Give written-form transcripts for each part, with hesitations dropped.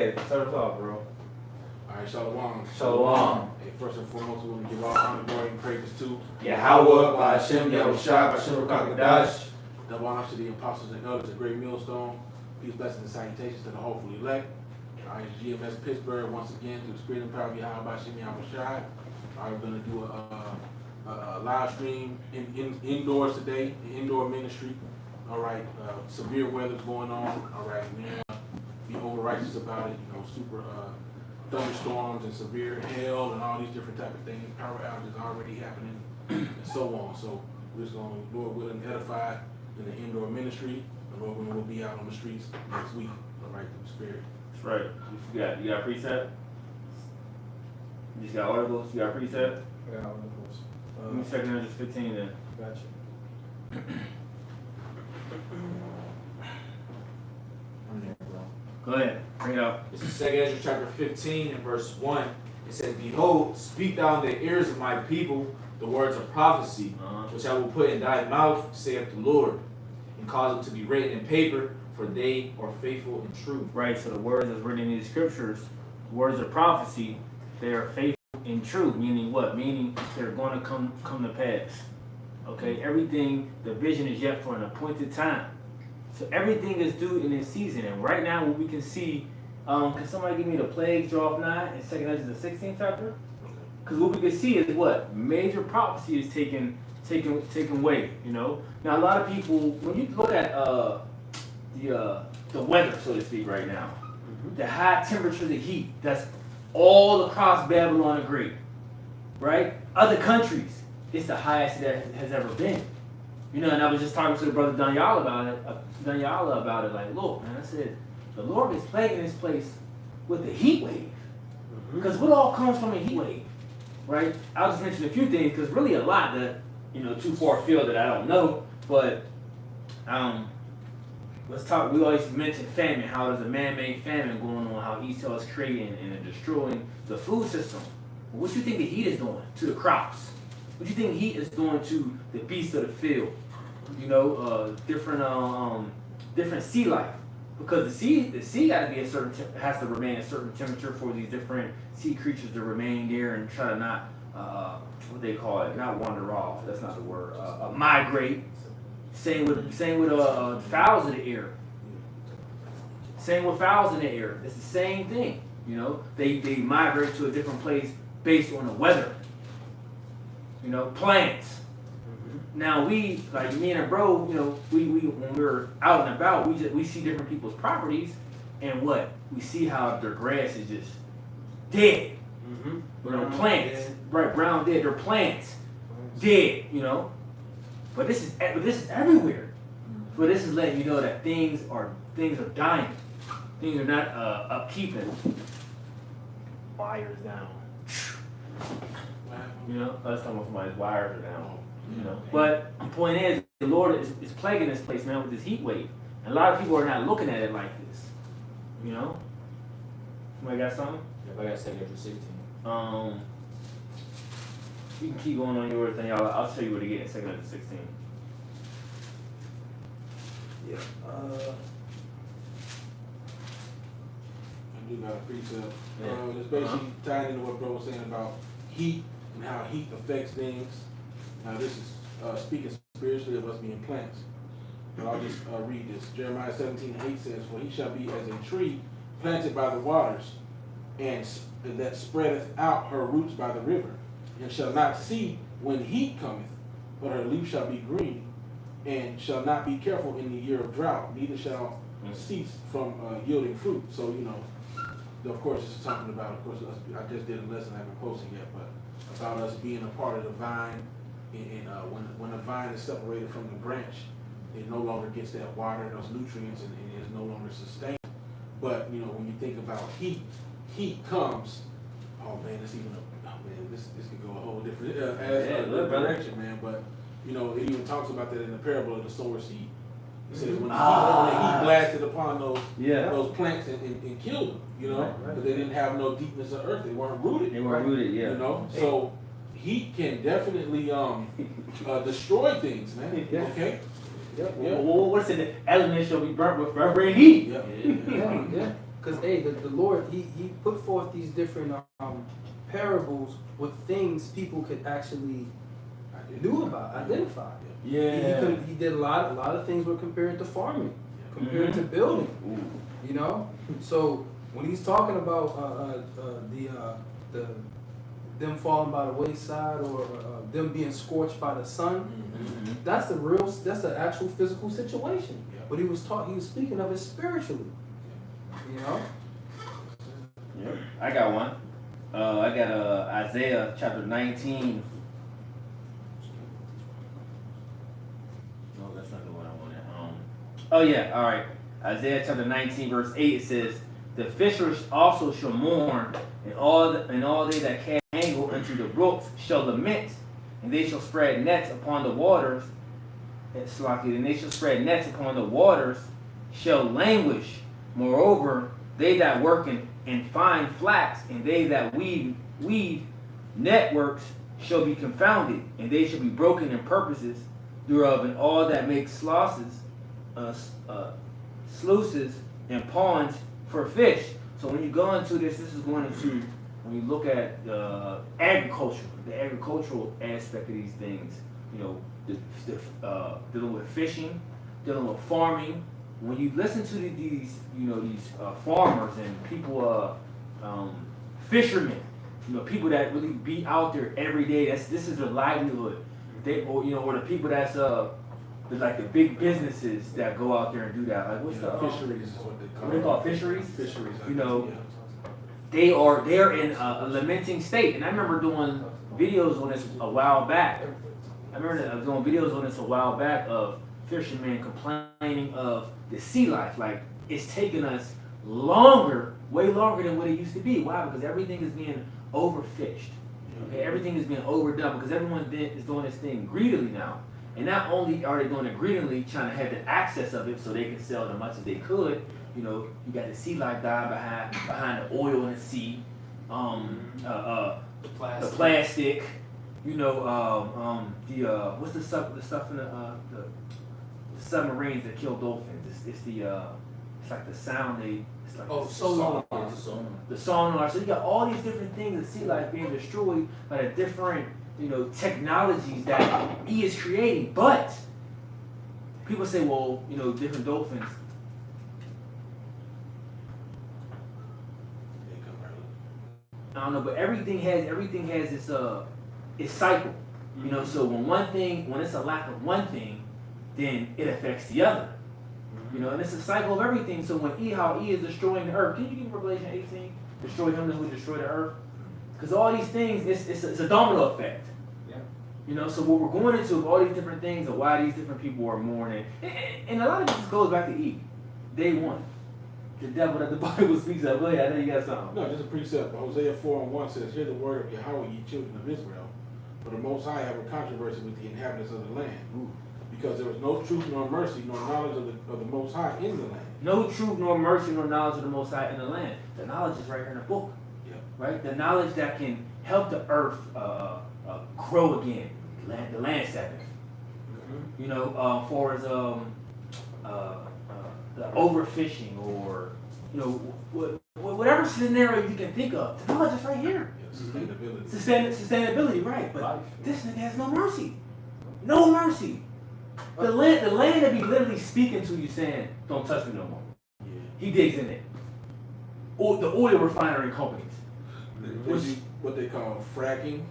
Hey, start us off, bro. Alright, Shalom. Shalom. Hey, first and foremost, we want to give all honor, glory, and praises to Yahweh, Ba'ashem, Yahushua, Ba'ashem, Rakakadash. double honor to the apostles and elders of Great Millstone. Peace, blessings, and salutations to the hopeful elect. Alright, GMS Pittsburgh, once again, through the spirit and power of Yahweh, Ba'ashem, Yahushua. Alright, we're going to do a live stream indoors today, the indoor ministry. Alright, severe weather's going on. Alright, man, be over righteous about it, super thunderstorms and severe hail and all these different type of things. Power outages already happening and so on. So we're just going to, Lord willing, edify in the indoor ministry. And Lord willing, we'll be out on the streets next week. All right, through the Spirit. That's right. You got precept? You just got articles? You got precept? I got articles. Give me 2 Corinthians 15 then. Gotcha. I'm there, bro. Go ahead. Bring it up. This is 2 Ezra chapter 15 and verse 1. It says, Behold, speak thou in the ears of my people the words of prophecy, which I will put in thy mouth, saith the Lord, and cause them to be written in paper, for they are faithful and true. Right, so the words that's written in these scriptures, words of prophecy, they are faithful and true. Meaning what? Meaning they're going to come to pass. Okay, everything, the vision is yet for an appointed time. So everything is due in its season. And right now what we can see, can somebody give me the plagues draw of 9 in 2 Ezra the 16th chapter? Because what we can see is what? Major prophecy is taken way, Now a lot of people, when you look at the weather, so to speak, right now, the high temperatures, the heat, that's all across Babylon the Great, right? Other countries, it's the highest that has ever been. And I was just talking to the brother Daniela about it, like, look, man, I said, the Lord is plaguing this place with a heat wave. Because what all comes from a heat wave, right? I'll just mention a few things, because really a lot that, too far afield that I don't know, but let's talk, we always mention famine, how there's a man-made famine going on, how Esau is creating and destroying the food system. What do you think the heat is doing to the crops? What do you think heat is doing to the beasts of the field? Different sea life. Because the sea got to be has to remain a certain temperature for these different sea creatures to remain there and try to not, what they call it, not wander off. That's not the word. Migrate. Same with fowls in the air. Same with fowls in the air. It's the same thing. They migrate to a different place based on the weather. Plants. Now we, like me and a bro, we when we're out and about, we see different people's properties, and what we see how their grass is just dead. Plants, right? Brown dead. Their plants dead. But this is everywhere. But this is letting you know that things are dying. Things are not upkeeping. Wires down. Last time somebody's wires are down. But the point is, the Lord is plaguing this place, man, with this heat wave. And a lot of people are not looking at it like this. Somebody got something? Yeah, I got 2 Ezra 16. You can keep going on yours, then I'll show you what to get in 2 Ezra 16. Yeah. I do got a precept. Yeah. It's basically tied into what bro was saying about heat and how heat affects things. Now this is speaking spiritually of us being plants. But I'll just read this. Jeremiah 17:8 says, For he shall be as a tree planted by the waters, and that spreadeth out her roots by the river, and shall not see when heat cometh, but her leaf shall be green, and shall not be careful in the year of drought, neither shall cease from yielding fruit. So, of course, this is talking about, us, I just did a lesson I haven't posted yet, but about us being a part of the vine. And when a vine is separated from the branch, it no longer gets that water, those nutrients, and it is no longer sustained. But when you think about heat comes. Oh man, this could go a whole different direction, man. But it even talks about that in the parable of the sower seed. It says when the heat blasted upon those plants and killed them, Right. but they didn't have no deepness of earth. They weren't rooted. Yeah. So heat can definitely destroy things, man. Yeah. Okay. Yeah. Well, what's it? The element shall be burnt with forever in heat. Yeah. Because the Lord, he put forth these different parables with things people could actually knew about, identify. Yeah. He did a lot of things were compared to farming, compared to building. You know, so when he's talking about them falling by the wayside or them being scorched by the sun, that's the actual physical situation. But he was speaking of it spiritually. You know. Yep. I got one. I got Isaiah chapter 19. No, that's not the one I wanted. Oh yeah, all right. Isaiah chapter 19 verse 8 it says, "The fishers also shall mourn, and all they that cast angle unto the brooks shall lament, and they shall spread nets upon the waters. And they shall spread nets upon the waters, shall languish. Moreover, they that work in fine flax, and they that weave networks shall be confounded, and they shall be broken in purposes thereof, and all that make sluices and ponds for fish." So when you go into this is going into, when you look at the agricultural aspect of these things, you know, dealing with fishing, dealing with farming. When you listen to these farmers and people, fishermen, you know, people that really be out there every day. This is their livelihood. Or the people that's like the big businesses that go out there and do that. Like what's the fisheries is what they call what do they call it? Fisheries? Fisheries. You know, they're in a lamenting state. And I remember doing videos on this a while back. Of fishermen complaining of the sea life. Like, it's taking us way longer than what it used to be. Why? Because everything is being overfished. Okay, everything is being overdone because everyone is doing this thing greedily now. And not only are they doing it greedily, trying to have the access of it so they can sell as much as they could. You know, you got the sea life dying behind the oil in the sea, the plastic. You know, what's the stuff in the submarines that kill dolphins? It's like the sound it's like sonar. The sonar. So you got all these different things in sea life being destroyed by the different technologies that he is creating. But people say, well, different dolphins. I don't know, but everything has its cycle. So when it's a lack of one thing, then it affects the other. And it's a cycle of everything. So when he is destroying the earth, can you give Revelation 18? Destroy him who destroyed the earth? Because all these things, it's a domino effect. Yeah. So what we're going into all these different things of why these different people are mourning, and a lot of it just goes back to Eve, day one. The devil that the Bible speaks of. Well, I know you got something. No, just a precept. Hosea 4:1 says, "Hear the word of Yahweh, ye children of Israel. For the Most High have a controversy with the inhabitants of the land. Ooh. Because there was no truth nor mercy nor knowledge of the Most High in the land." No truth nor mercy nor knowledge of the Most High in the land. The knowledge is right here in the book. Yeah. Right? The knowledge that can help the earth grow again. The land Sabbath. Mm-hmm. For as the overfishing or whatever scenario you can think of, the knowledge is right here. Yeah, Sustainability, right? But this nigga has no mercy. No mercy. The land that be literally speaking to you saying, "Don't touch me no more." Yeah. He digs in it. Or the oil refinery companies. What they call fracking.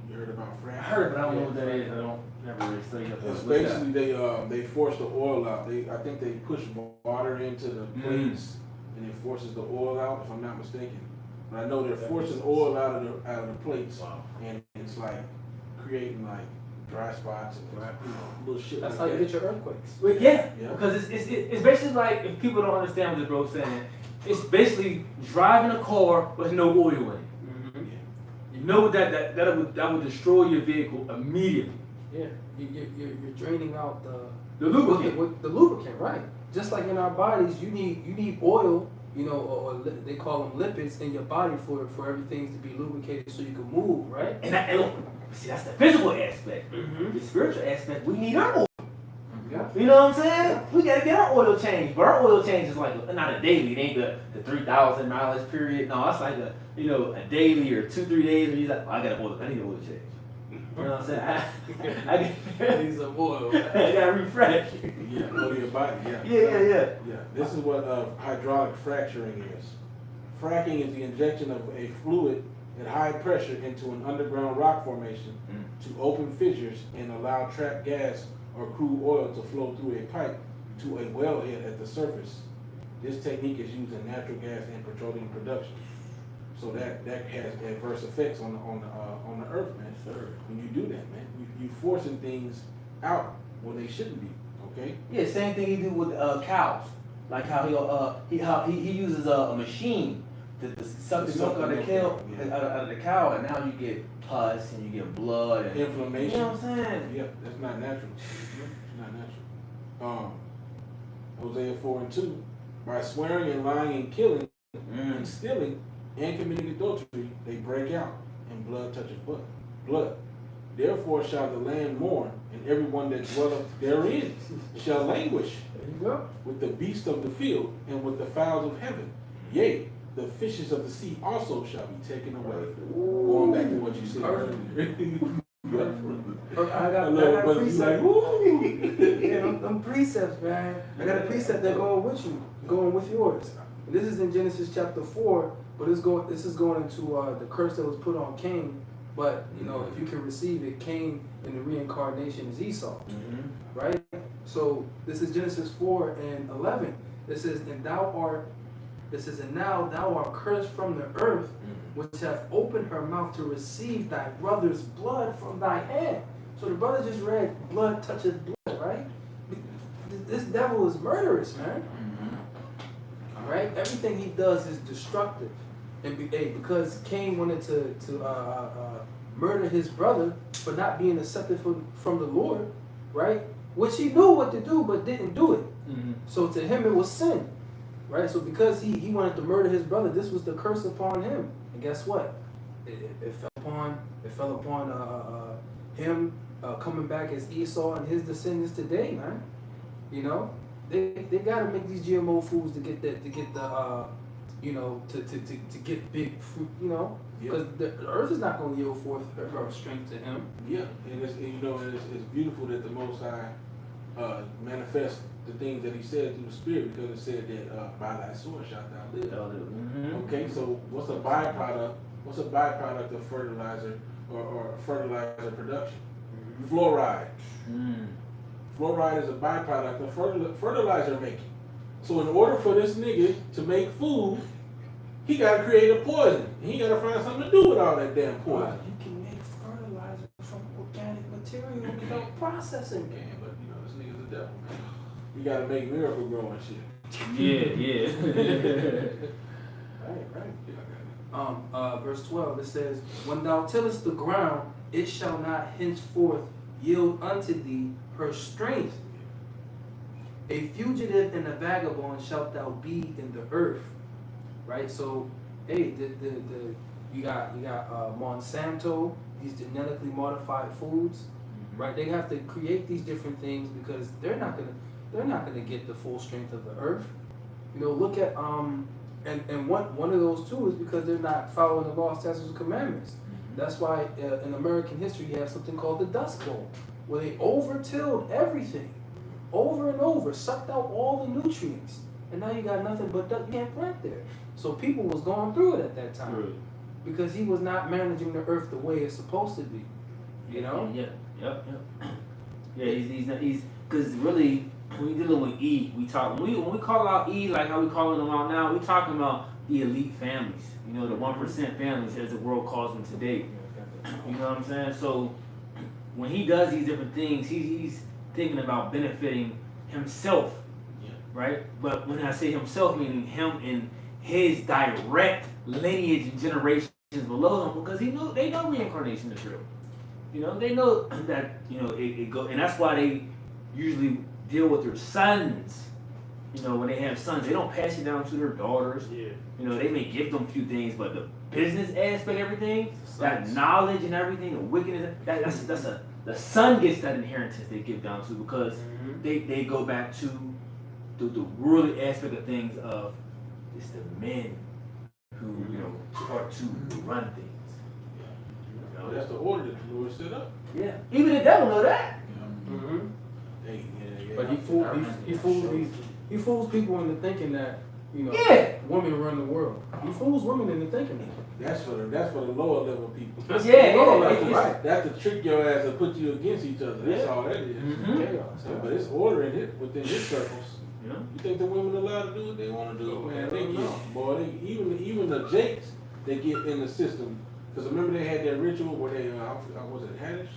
You heard about fracking? I heard, but I don't know what that is. I don't never really study up. It's basically they force the oil out. I think they push water into the plates and it forces the oil out, if I'm not mistaken. But I know they're forcing oil out of the plates, and it's like creating like dry spots and little shit. That's like how you that. get your earthquakes. Well, yeah, because it's basically like, if people don't understand what the bro's saying, it's basically driving a car with no oil in it. Yeah. You know that would destroy your vehicle immediately. Yeah, you're draining out The lubricant. with the lubricant, right? Just like in our bodies, you need oil, or they call them lipids in your body for everything to be lubricated so you can move, right? And look, see, that's the physical aspect. Mm-hmm. The spiritual aspect, we need our oil. Yeah. You know what I'm saying? We gotta get our oil change, but our oil change is like not a daily. It ain't the 3,000 mileage period. No, it's like a daily or 2-3 days. Where you like, oh, I need an oil change. You know what I'm saying? I Need some oil. I gotta refresh. Yeah, go to your body, yeah. Yeah. Yeah, this is what hydraulic fracturing is. Fracking is the injection of a fluid at high pressure into an underground rock formation to open fissures and allow trapped gas or crude oil to flow through a pipe to a wellhead at the surface. This technique is used in natural gas and petroleum production. So that has adverse effects on the earth, man. Sure. When you do that, man, you forcing things out when they shouldn't be. Okay. Yeah, same thing he do with cows. Like how he uses a machine to suck the milk out of the cow, Yeah. out of the cow, and now you get pus and you get blood and Inflammation. You know what I'm saying? Yeah, that's not natural. It's not natural. Hosea 4:2, by swearing and lying and killing and stealing and committing adultery, they break out, and blood touches blood. Therefore shall the land mourn, and everyone that dwelleth therein shall languish There you go. with the beasts of the field and with the fowls of heaven. Yea, the fishes of the sea also shall be taken away. Going back to what you said earlier. I got But you precepts. like, woo! Yeah, them precepts, man. I got a precept that going with you, going with yours. And this is in Genesis chapter 4, but this is going into the curse that was put on Cain. But you know, if you can receive it, Cain in the reincarnation is Esau, right? So this is Genesis 4:11. It says, and now thou art cursed from the earth, which hath opened her mouth to receive thy brother's blood from thy hand. So the brother just read, blood touches blood, right? This devil is murderous, man. Right? Everything he does is destructive. And because Cain wanted to murder his brother for not being accepted from the Lord, right? Which he knew what to do, but didn't do it. So to him it was sin, right? So because he wanted to murder his brother, this was the curse upon him. And guess what? It fell upon him coming back as Esau and his descendants today, man. You know, they gotta make these GMO foods to get the you know, to get big fruit, you know, because the earth is not going to yield forth her strength to him. Yeah, and it's beautiful that the Most High manifests the things that He said through the Spirit, because it said that by thy sword shalt thou live. Okay, so what's a byproduct? What's a byproduct of fertilizer or fertilizer production? Fluoride. Fluoride is a byproduct of fertilizer making. So in order for this nigga to make food, he got to create a poison. And he got to find something to do with all that damn poison. You can make fertilizer from organic material without processing. Yeah, but you know, this nigga's the devil, man. You got to make miracle grow and shit. Yeah. Right. Verse 12, it says, when thou tillest the ground, it shall not henceforth yield unto thee her strength. A fugitive and a vagabond shalt thou be in the earth. Right? So, hey, you got Monsanto, these genetically modified foods, right? They have to create these different things because they're not gonna get the full strength of the earth. You know, look at and one of those too is because they're not following the law, statutes, and commandments. That's why in American history you have something called the Dust Bowl, where they over-tilled everything, over and over, sucked out all the nutrients, and now you got nothing but you can't plant there. So people was going through it at that time because he was not managing the earth the way it's supposed to be. You know? Yep. Yeah, he's because really when we dealing with E, when we call out E like how we calling them out now, we talking about the elite families. You know, the 1% families as the world calls them today. You know what I'm saying? So when he does these different things, he's thinking about benefiting himself, right? But when I say himself, meaning him and his direct lineage and generations below him, because they know reincarnation is real. You know, they know that it go, and that's why they usually deal with their sons. You know, when they have sons, they don't pass it down to their daughters. Yeah. You know, they may give them a few things, but the business aspect, everything, that knowledge and everything, the wickedness, the son gets that inheritance they give down to because they go back to the worldly aspect of things of it's the men who are to run things. You know? That's the order that the Lord set up. Yeah, even the devil know that. Mm-hmm. Yeah. But he fools people into thinking that Yeah. women run the world. He fools women into thinking that. That's for the lower level people. Yeah, Right. That's to trick your ass and put you against each other. That's Yeah. all that is. Mhm. Chaos. But it's order in it within his circles. You know? You think the women allowed to do what they want to do, man? They Hell get, boy, even the Jakes, they get in the system. Because remember they had that ritual where they, was it Haddish?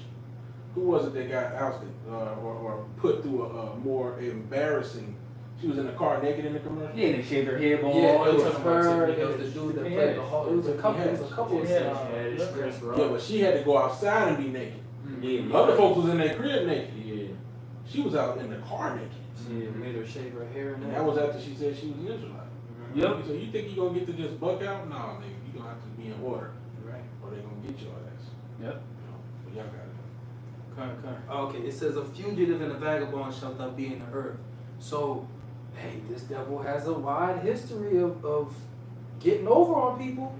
Who was it that got ousted or put through a more embarrassing? She was in the car naked in the commercial. Yeah, they shaved her head bald. Yeah, it was They her. talking It about was the Tiffany dude that Haddish. played the whole. It was a couple. It was a couple. Yeah, Yeah, but she had to go outside and be naked. Yeah, Other folks was in their crib naked. Yeah. She was out in the car naked. Yeah, made her shave her hair and And that was after she said she was an Israelite. Yep. So you think you gonna get to just buck out? No, nigga, you gonna have to be in order, Right. or they gonna get your ass. Yep. But y'all got it. Okay, it says a fugitive and a vagabond shall not be in the earth. So, hey, this devil has a wide history of getting over on people,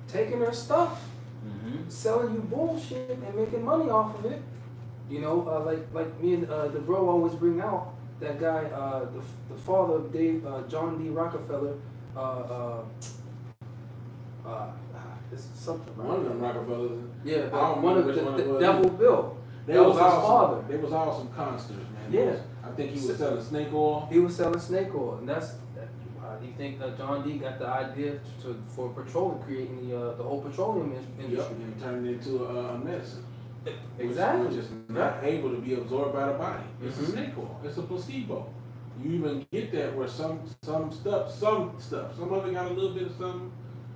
taking their stuff, Mm-hmm. selling you bullshit and making money off of it. Like me and the bro always bring out that guy, the father of Dave, John D. Rockefeller. It's something. One of them Rockefellers. Yeah, I don't but one of remember which one it the was. Devil Bill. They That was was his all father. They was all some consters, man. Yeah. I think he was selling snake oil. He was selling snake oil, and that's. Do you think that John D got the idea for petroleum, creating the whole petroleum Yep, industry? and turned it into a medicine. Exactly. Which is not able to be absorbed by the body. It's a Mhm. snake oil. It's a placebo. You even get that where some stuff, some of it got a little bit of something,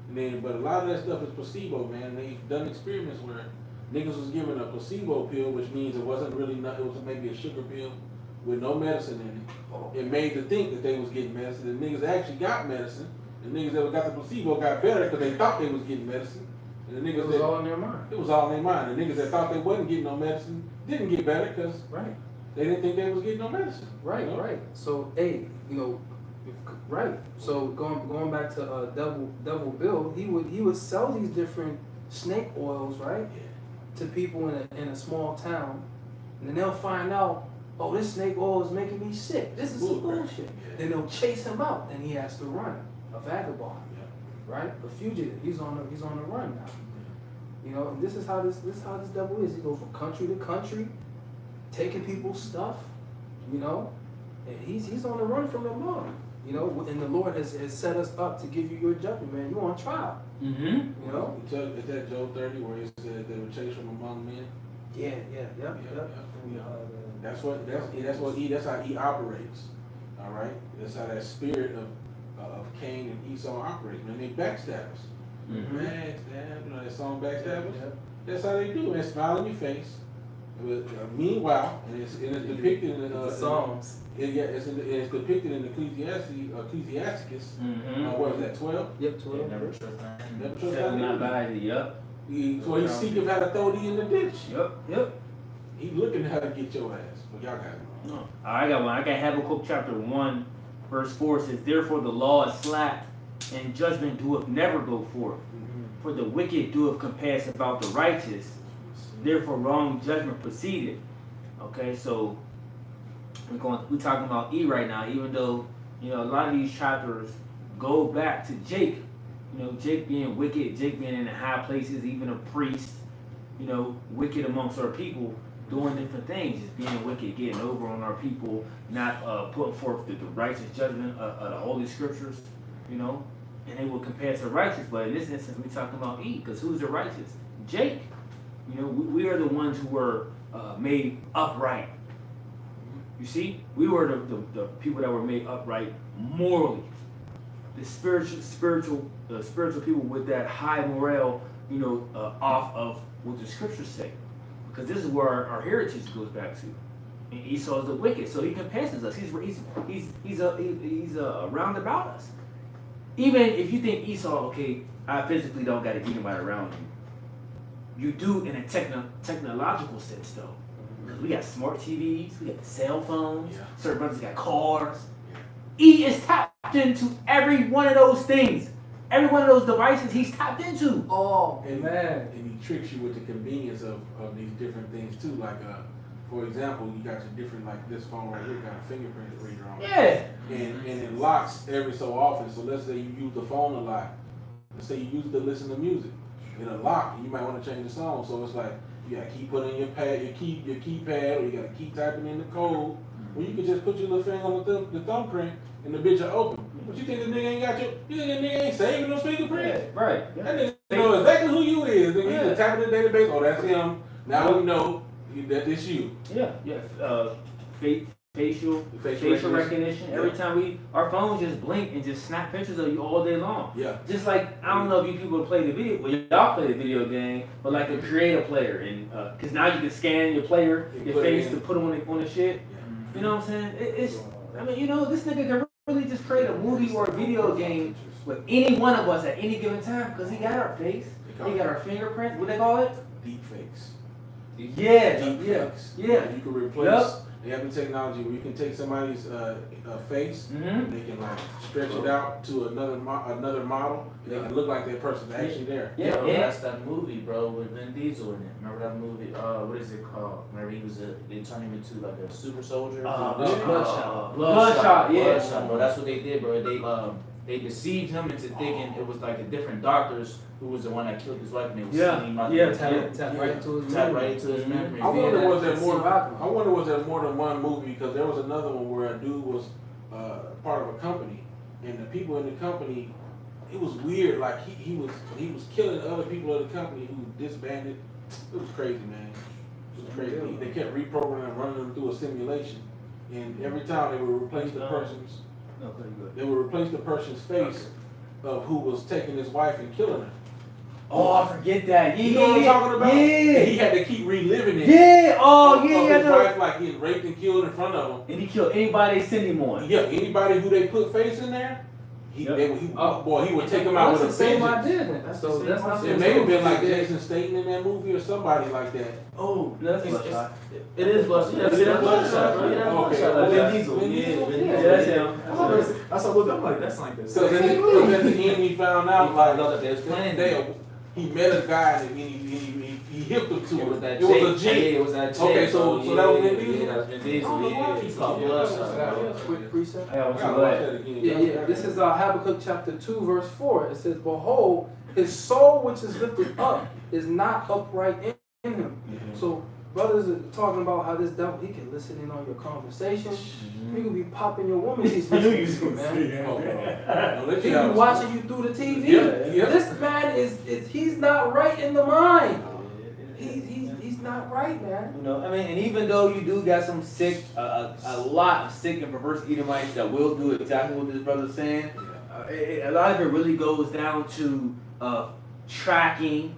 and then but a lot of that stuff is placebo, man. They've done experiments where niggas was given a placebo pill, which means it wasn't really it was maybe a sugar pill with no medicine in it. It made them think that they was getting medicine, and niggas actually got medicine. And niggas that got the placebo got better because they thought they was getting medicine. And the niggas It was that all in their mind. it was all in their mind. The niggas that thought they wasn't getting no medicine didn't get better because Right. they didn't think they was getting no medicine. Right. you know? Right. So, hey, right. So going back to Devil Bill, he would sell these different snake oils, right, to people in a small town, and then they'll find out, oh, this snake oil is making me sick. This is some bullshit. Yeah. Then they'll chase him out, and he has to run. A vagabond, Yeah. right? A fugitive. He's on the run now. And this is how this devil is. He goes from country to country, taking people's stuff. And he's on the run from the Lord. And the Lord has set us up to give you your judgment, man. You on trial. Mm-hmm. Is that Job 30 where he said they were chased from among men? Yeah. That's how he operates. All right, that's how that spirit of Cain and Esau operates. Man, they backstabbers. Mm-hmm. Backstab, that song Backstabbers. Yeah. That's how they do. Man, smile in your face. Meanwhile, and it's depicted in The Psalms. it's depicted in Ecclesiasticus. Mm-hmm. What is that? 12. Yep, 12. Never trust man. Never trust Tell man. not by it. Yup. So he seeking how to throw thee in the ditch. Yep. He looking how to get your ass. But y'all got it. No. I got one. I got Habakkuk chapter 1, verse 4 says, "Therefore the law is slack, and judgment doeth never go forth. For the wicked doeth compass about the righteous. Therefore wrong judgment proceeded." Okay, so we're talking about E right now, even though a lot of these chapters go back to Jake. Jake being wicked, Jake being in the high places, even a priest, wicked amongst our people, doing different things, just being wicked, getting over on our people, not putting forth the righteous judgment of the Holy Scriptures, and they will compass the righteous. But in this instance, we're talking about E, because who's the righteous? Jake. We are the ones who were made upright. You see, we were the people that were made upright morally. The spiritual people with that high morale, off of what the scriptures say, because this is where our heritage goes back to. And Esau is the wicked, so he compasses us. He's around about us. Even if you think Esau, okay, I physically don't got to get anybody around you. You do in a technological sense, though. Because we got smart TVs, we got the cell phones, Yeah. certain brothers got cars. Yeah. He is tapped into every one of those things. Every one of those devices he's tapped into. Oh And, man. and he tricks you with the convenience of these different things too. Like, for example, you got your different, like this phone right here got a fingerprint reader on it. Yeah. And it locks every so often. So let's say you use the phone a lot. Let's say you use it to listen to music. It'll lock, and you might want to change the song. So it's like you gotta keep putting your keypad, or you gotta keep typing in the code. Or you can just put your little finger on the thumbprint, and the bitch will open. But you think the nigga ain't got your? You think the nigga ain't saving those fingerprints? Right. That nigga know exactly who you is. Then you Yeah. can tap in the database. Oh, that's him. Now we know that it's you. Yeah. Facial Facial recognition. Every Yeah. time our phones just blink and just snap pictures of you all day long. Yeah. Just like, I don't know if you people play the video, well, y'all play the video game, but like the creator player, and cause now you can scan your player, You your put it face in. to put on the shit. You know what I'm saying? It's, I mean, you know, this nigga can really just create a movie or a video game with any one of us at any given time, cause he got our face, he got our fingerprint. What they call it? Deep fakes. Yeah, Deep yeah, fakes. yeah. You can replace. Yup. They have the technology where you can take somebody's face. Mm-hmm. They can like stretch it out to another model. And they can look like that person's actually there. Yeah, Bro, yeah. that's that movie, bro, with Vin Diesel in it. Remember that movie? What is it called? Remember they turned him into like a super soldier? Bloodshot. Bloodshot, Yeah. Bloodshot, bro. That's what they did, bro. They deceived him into thinking it was like the different doctors who was the one that killed his wife, and they was Yeah, seeing him out yeah, there. Tap right into his Tap memory. right into his memory. I wonder was there See more. what happened. I wonder was there more than one movie, because there was another one where a dude was part of a company, and the people in the company, it was weird. Like he was killing other people of the company who disbanded. It was crazy, man. It was crazy. They kept reprogramming and running them through a simulation, and every time they would replace the person's. They would replace the person's face of who was taking his wife and killing her. Oh, I forget that. Yeah, You know what I'm talking about? Yeah. And he had to keep reliving it. Yeah. Oh, Of yeah. his I know. wife like getting raped and killed in front of him. And he killed anybody they send him on. Yeah, anybody who they put face in there, he would take them out That's with the a same vengeance. idea then. That's So the that's same not idea. It may have been like Jason Statham in that movie or somebody like that. Oh, That's it's- Bloodshot. It is Bloodshot. Yeah, Yeah, that's that's Bloodshot, bro. Yeah, that's Okay. Bloodshot. Vin Vin Diesel. Diesel. Yeah, Vin Yeah, Diesel. that's him. I saw look. I'm like, that's like this. So at the end, he found out I know like that they was playing. he met a guy and he hipped him to It was that it was a Jake. Jake. Yeah, it was that Jake. Okay, so yeah, that was Vin yeah, Diesel? Yeah, that was Vin I Diesel. don't know why Yeah, he he's called yeah, Bloodshot. bro. Quick precept. I got I what you gotta watch like. that again. Yeah. This is Habakkuk chapter 2, verse 4. It says, "Behold, his soul which is lifted up is not upright in him." So brothers are talking about how this devil, he can listen in on your conversation. He can be popping your woman. He's I knew you listening was to, gonna man. say Oh, that. no, let He you be have watching you through the TV. Yeah. This man he's not right in the mind. He's not right, man. You know, I mean, and even though you do got some sick, a lot of sick and perverse Edomites that will do exactly what this brother's saying, a lot of it really goes down to tracking,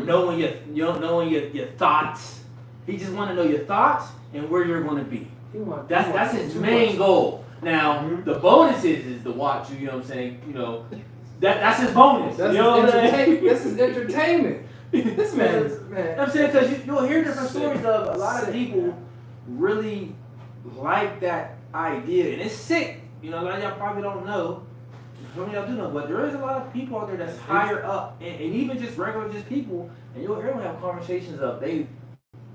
knowing your thoughts. He just want to know your thoughts and where you're going to be. That's his main goal. Now the bonus is to watch you. You know what I'm saying? You know, that's his bonus. That's you know his what I'm saying? entertainment. This is entertainment. This man is You know man. what I'm saying? Because you'll hear different stories of a lot of Sick, people man. really like that idea, and it's sick. You know, a lot of y'all probably don't know. Some of y'all do know, but there is a lot of people out there that's higher up, and even just regular just people, and you'll hear them have conversations of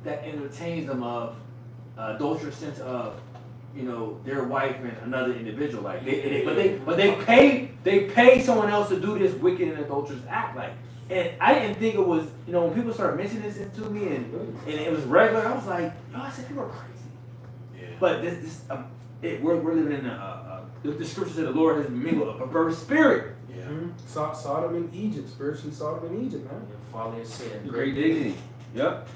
that entertains them of adulterous sense of, you know, their wife and another individual. Like but they pay someone else to do this wicked and adulterous act. Like, and I didn't think it was, you know, when people started mentioning this to me and it was regular, I was like, yo, I said people are crazy. Yeah. But we're living in the scripture said the Lord has mingled a perverse spirit. Yeah. Sodom in Egypt, spiritually Sodom in Egypt, man. Folly and sin. Great dignity. Yep.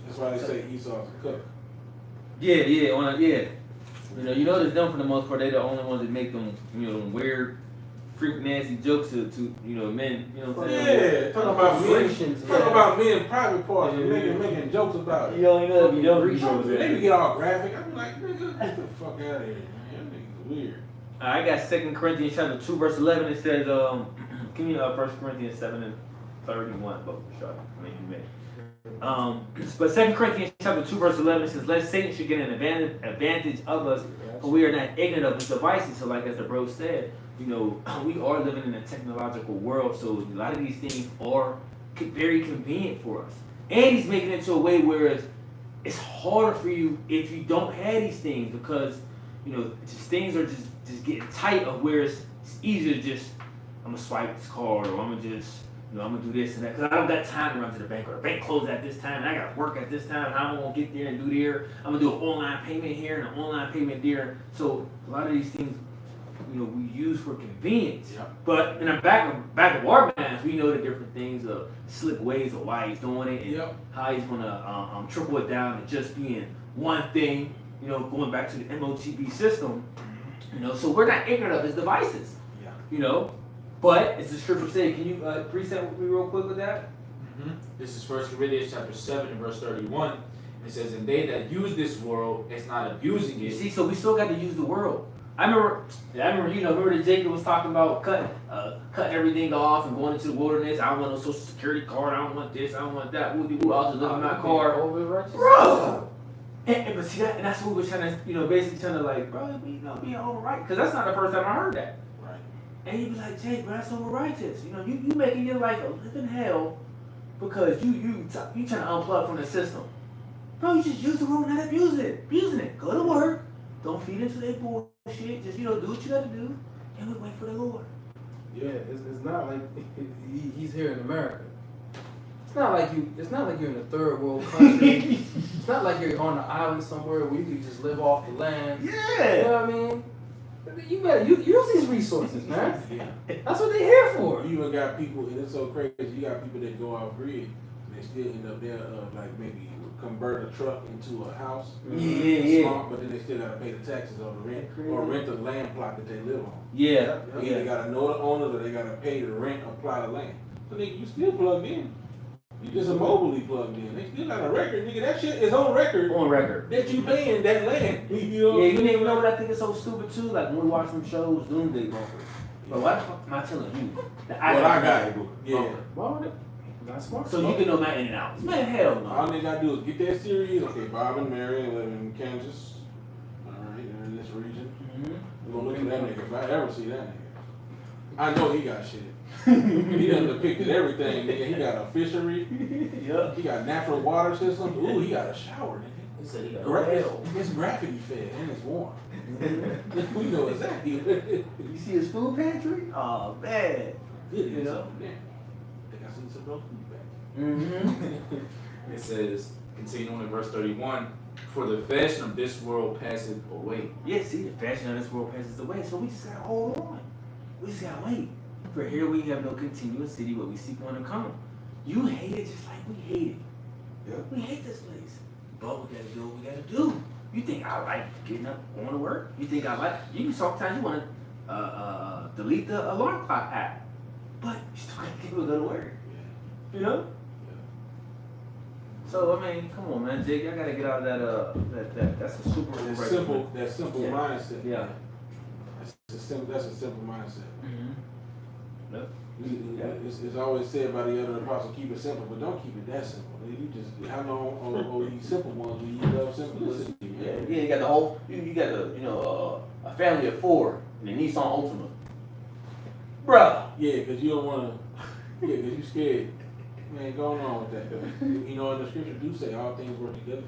That's why they say Esau's a cook. Yeah. You know, there's them for the most part. They're the only ones that make them, you know, them weird, freak, nasty jokes to you know, men. You know what I'm saying? Yeah, talking about men. Grecians, Talking man. about men private parts and making jokes about it. You only know that you don't They get all graphic. I'm like, nigga, get the fuck out of here, man. That nigga's weird. I got 2 Corinthians chapter 2 verse 11. It says, give me 1 Corinthians 7 and 31. But sure, I mean, you may. But 2 Corinthians chapter 2 verse 11 says, "Lest Satan should get an advantage of us, for we are not ignorant of his devices." So like as the bro said, you know, we are living in a technological world, so a lot of these things are very convenient for us. And he's making it to a way where it's harder for you if you don't have these things, because you know just things are just getting tight of where it's easier to just, I'm gonna swipe this card, or I'm gonna just, you know, I'm gonna do this and that, because I don't got time to run to the bank, or the bank closed at this time and I gotta work at this time. How am I gonna get there and do there? I'm gonna do an online payment here and an online payment there. So a lot of these things, you know, we use for convenience. Yep. But in the back of our minds, we know the different things of slick ways of why he's doing it, and Yep. how he's gonna triple it down to just being one thing. You know, going back to the MOTB system. You know, so we're not ignorant of his devices. Yeah. You know, but as the scripture says, can you present with me real quick with that? This is 1 Corinthians chapter 7 and verse 31. It says, "And they that use this world is not abusing You it." see, so we still got to use the world. I remember, you know, remember that Jacob was talking about cutting everything off and going into the wilderness. I don't want no social security card. I don't want this. I don't want that. Woo, I'll just live in my car. Over righteous. Bro! But see that, and that's what we're trying to, you know, basically trying to like, bro, we know being overright, because that's not the first time I heard that. Right. And he be like, Jake, bro, that's overrighteous. You know, you making your life a living hell because you trying to unplug from the system. Bro, you just use the road, not abusing it. Go to work, don't feed into their bullshit. Just, you know, do what you got to do, and we wait for the Lord. Yeah, it's not like he's here in America. It's not like you're in a third world country. It's not like you're on an island somewhere where you can just live off the land. Yeah. You know what I mean? You gotta use these resources, man. Yeah. That's what they're here for. You even got people, and it's so crazy. You got people that go off grid, and they still end up there, like maybe convert a truck into a house. Yeah. Small, but then they still gotta pay the taxes on the rent, or rent the land plot that they live on. Yeah. Either gotta know the owners, or they gotta pay the rent or plot of land. So nigga, you still plugged in. You just a mobilely plugged in. They still got a record, nigga. That shit is on record. On record. That you paying that land. You know Yeah, you didn't even know what I think is so stupid too. Like when we watch some shows, Doomsday Bunker. But why the fuck am I telling you that What I got? Bunker? Yeah. Why would it? Not smart. So you can know my in and outs. Man, hell All no. they gotta do is get that series. Okay, Bob and Mary live in Kansas. Alright, they're in this region. Mm-hmm. We're gonna look for that nigga if I ever see that nigga. I know he got shit. He done depicted everything, nigga. He got a fishery. Yeah. He got natural water systems. Ooh, he got a shower, nigga. He said he got Hell. It's gravity fed and it's warm. We know exactly. You see his food pantry? Oh man. Good, You know? Yeah. I think I seen some of those food back. Mm-hmm. It says, continuing in verse 31, "For the fashion of this world passeth away." Yeah, see, the fashion of this world passes away, so we just gotta hold on. We just gotta wait. For here we have no continuous city where we seek one to come. You hate it just like we hate it. Yeah. We hate this place. But we gotta do what we gotta do. You think I like getting up, going to work? You think I like, sometimes you wanna delete the alarm clock app. But you still gotta get up and go to work. Yeah. You know? So I mean, come on, man, Jake, I gotta get out of that's a super That right simple, that simple Yeah. mindset. Yeah. That's a simple mindset. Mm-hmm. It's always said by the other apostles, keep it simple, but don't keep it that simple. You just, how long are these simple ones when you love simplicity? Yeah, Man? you got the whole, you got the, a family of 4 in the Nissan Altima. Bruh. Yeah, because you don't want to, yeah, because you scared. Man, go on with that. You know, and the scripture do say all things work together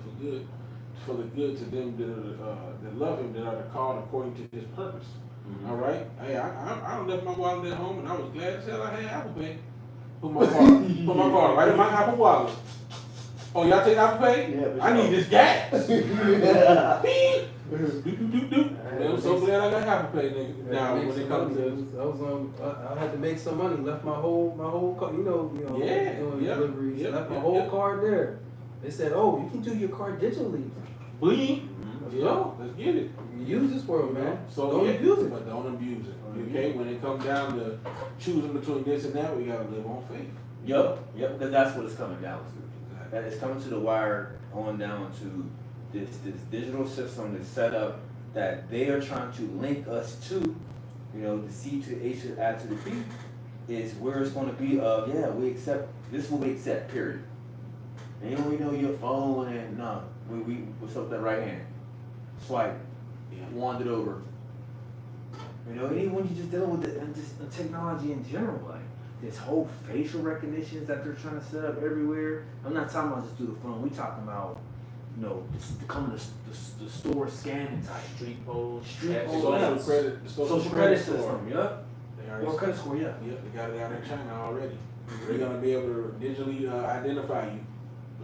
for the good to them that love him, that are called according to his purpose. Mm-hmm. All right? Hey, I left my wallet at home and I was glad as hell I had Apple Pay. Put my card right in my Apple Wallet. Oh, y'all take Apple Pay? Yeah, I need this gas. Beep. Man, I'm so glad I got Apple Pay, nigga. Now, when it comes to I had to make some money. Left my whole card. You know, Yeah, doing yeah, deliveries. yeah, left my yeah, whole yeah. card there. They said, "Oh, you can do your card digitally. bling, Let's yeah, go. let's get it. Use this world, man. So Don't yeah, abuse it." but don't abuse it. Okay, when it comes down to choosing between this and that, we gotta live on faith. Yep, because that's what it's coming down to. That it's coming to the wire, on down to this digital system that's set up that they are trying to link us to, the C to the H to the I to the B, is where it's going to be we accept, this is what we accept, period. They only know your phone and no. What's up with that right hand? Swipe. Yeah. Wandered over. You know, and even when you're just dealing with the technology in general, like this whole facial recognitions that they're trying to set up everywhere. I'm not talking about just through the phone. We talking about, you know, coming to the store scanning type. Street poles, Street taxi poles. Social yeah. credit, the Social credit system, yep. They already, Or credit score, yeah. yep, they got it out in China already. They're gonna be able to digitally identify you,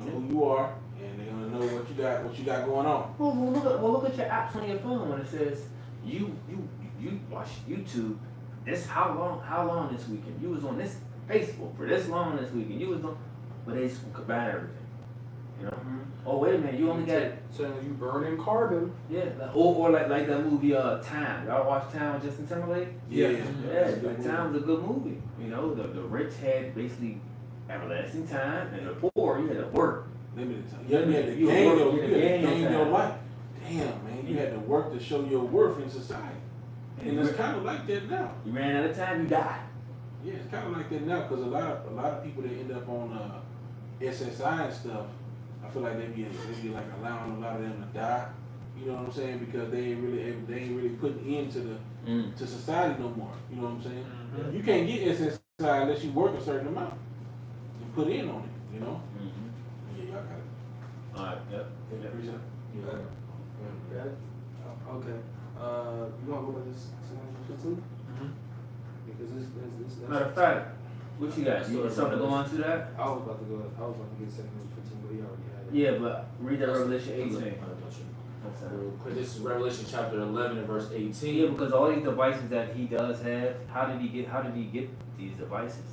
know who you are, and they're gonna know what you got going on. Well, look at your apps on your phone when it says you watch YouTube. This how long this weekend? You was on this Facebook for this long this weekend. You was on, but they just combine everything. You know? Oh wait a minute, you only got So you burning carbon. yeah, or like that movie Time. Y'all watch Time with Justin Timberlake? Yeah, Yeah, that's a good like movie. Time's a good movie. You know, the rich had basically everlasting time, and the poor you had to work. Limited time. You had to You gain work, your, you you had to had to gain your gain your time. life. Damn, man, you had to work to show your worth in society. And you it's kind of like that now. ran out of time, you died. Yeah, it's kind of like that now because a lot of people that end up on SSI and stuff, I feel like they be like allowing a lot of them to die. You know what I'm saying? Because they ain't really putting into to society no more. You know what I'm saying? Mhm. You can't get SSI unless you work a certain amount. You put in on it. You know? Yeah, y'all got it. All right, yep. Appreciate it. Yeah. Okay. You want to go with this 15? Because this Matter of fact, what you got? You got something to go on to that? I was about to get 2 15, but he already had it. Yeah, but read that Revelation 18. That's it. Real quick, this is Revelation chapter 11 and verse 18. Yeah, because all these devices that he does have, how did he get these devices?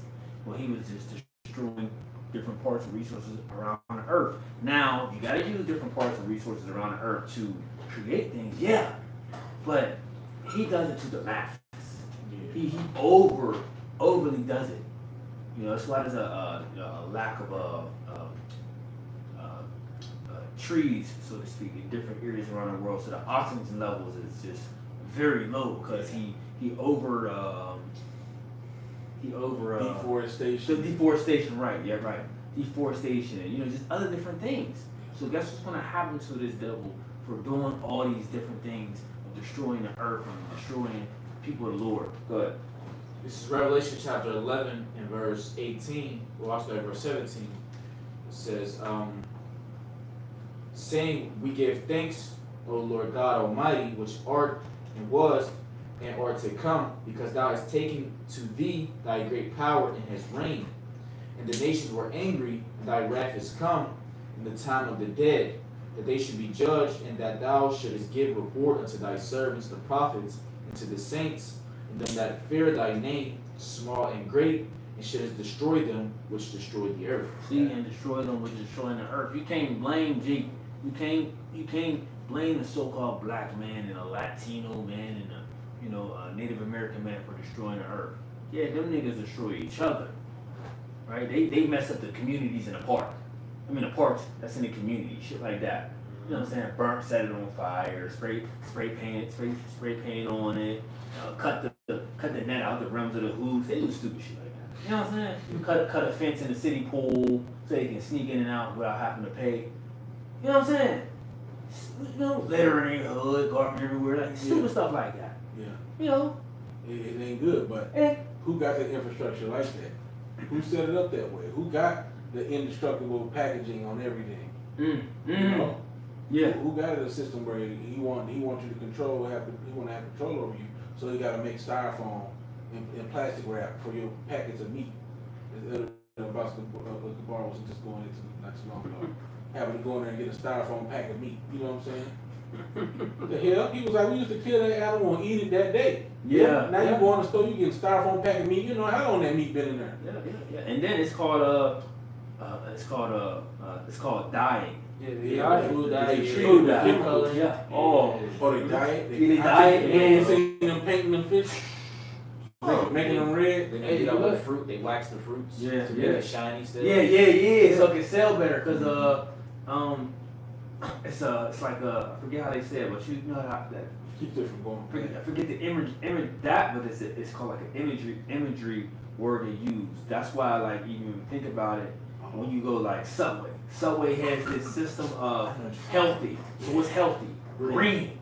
Well, he was just destroying different parts and resources around the earth. Now, you gotta use different parts and resources around the earth to create things, yeah. But he does it to the max. He overly does it. You know, that's why there's a lack of trees, so to speak, in different areas around the world. So the oxygen levels is just very low because he over Deforestation. the deforestation, right? Yeah, right. Deforestation, and you know, just other different things. So guess what's gonna happen to this devil for doing all these different things of destroying the earth and destroying people of the Lord? Go ahead. This is Revelation chapter 11 and verse 18. We'll also at verse 17. It says, saying, we give thanks, O Lord God Almighty, which art and was and art to come, because thou hast taken to thee thy great power and hast reigned. And the nations were angry, and thy wrath is come in the time of the dead, that they should be judged, and that thou shouldest give report unto thy servants the prophets, and to the saints, and them that fear thy name, small and great, and shouldest destroy them which destroy the earth. See, and destroy them with destroying the earth. You can't blame you can't blame the so-called black man and a Latino man and a Native American man for destroying the earth. Yeah, them niggas destroy each other, right? They mess up the communities in the park. I mean the parks that's in the community, shit like that. You know what I'm saying? Burn, set it on fire, spray paint on it, cut the net out the rims of the hoops. They do stupid shit like that. You know what I'm saying? You cut a fence in the city pool so they can sneak in and out without having to pay. You know what I'm saying? You know, litter in your hood, garbage everywhere, like stupid stuff like that. Yeah. You know, It ain't good, but and who got the infrastructure like that? Who set it up that way? Who got the indestructible packaging on everything? You know? yeah. Who got it a system where he want you to control, he want to have control over you, so he got to make styrofoam and plastic wrap for your packets of meat. About the bar was just going into not too long ago, having to go in there and get a styrofoam pack of meat. You know what I'm saying? What the hell? He was like, we used to kill that animal and eat it that day. Yeah. Now you go in the store, you get a styrofoam pack of meat. You know how long that meat been in there? Yeah. And then it's called dyeing. Yeah, Yeah, yeah. food They dye, treat Food it dye. with chemicals. Yeah. Oh. Or they dye it. They dye it, You and- seen them painting them fish? Making them red? Then Hey, they get out look. the fruit, they wax the fruits Yeah, to yeah. make it shiny still. Yeah. So it can sell better because it's like I forget how they say it, but you know how that. Keep it from going. I forget the image that, but it's called like an imagery word they use. That's why, like, even when you think about it, when you go like Subway. Subway has this system of healthy. So what's healthy? Green.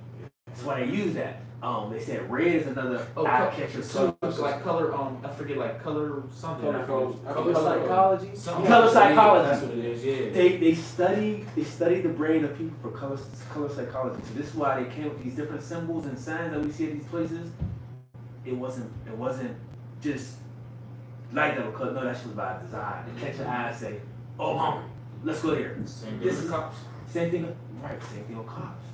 That's why they use that. They said red is another eye catcher too. Like color, I forget, like color something. Color psychology. Color psychology. That's what it is, yeah. They study the brain of people for color psychology. So this is why they came with these different symbols and signs that we see at these places. It wasn't just like that because no, that shit was by design. To catch your eye and say, oh, I'm hungry. Let's go there. Same This thing is with cops. same thing, right? Same thing with cops.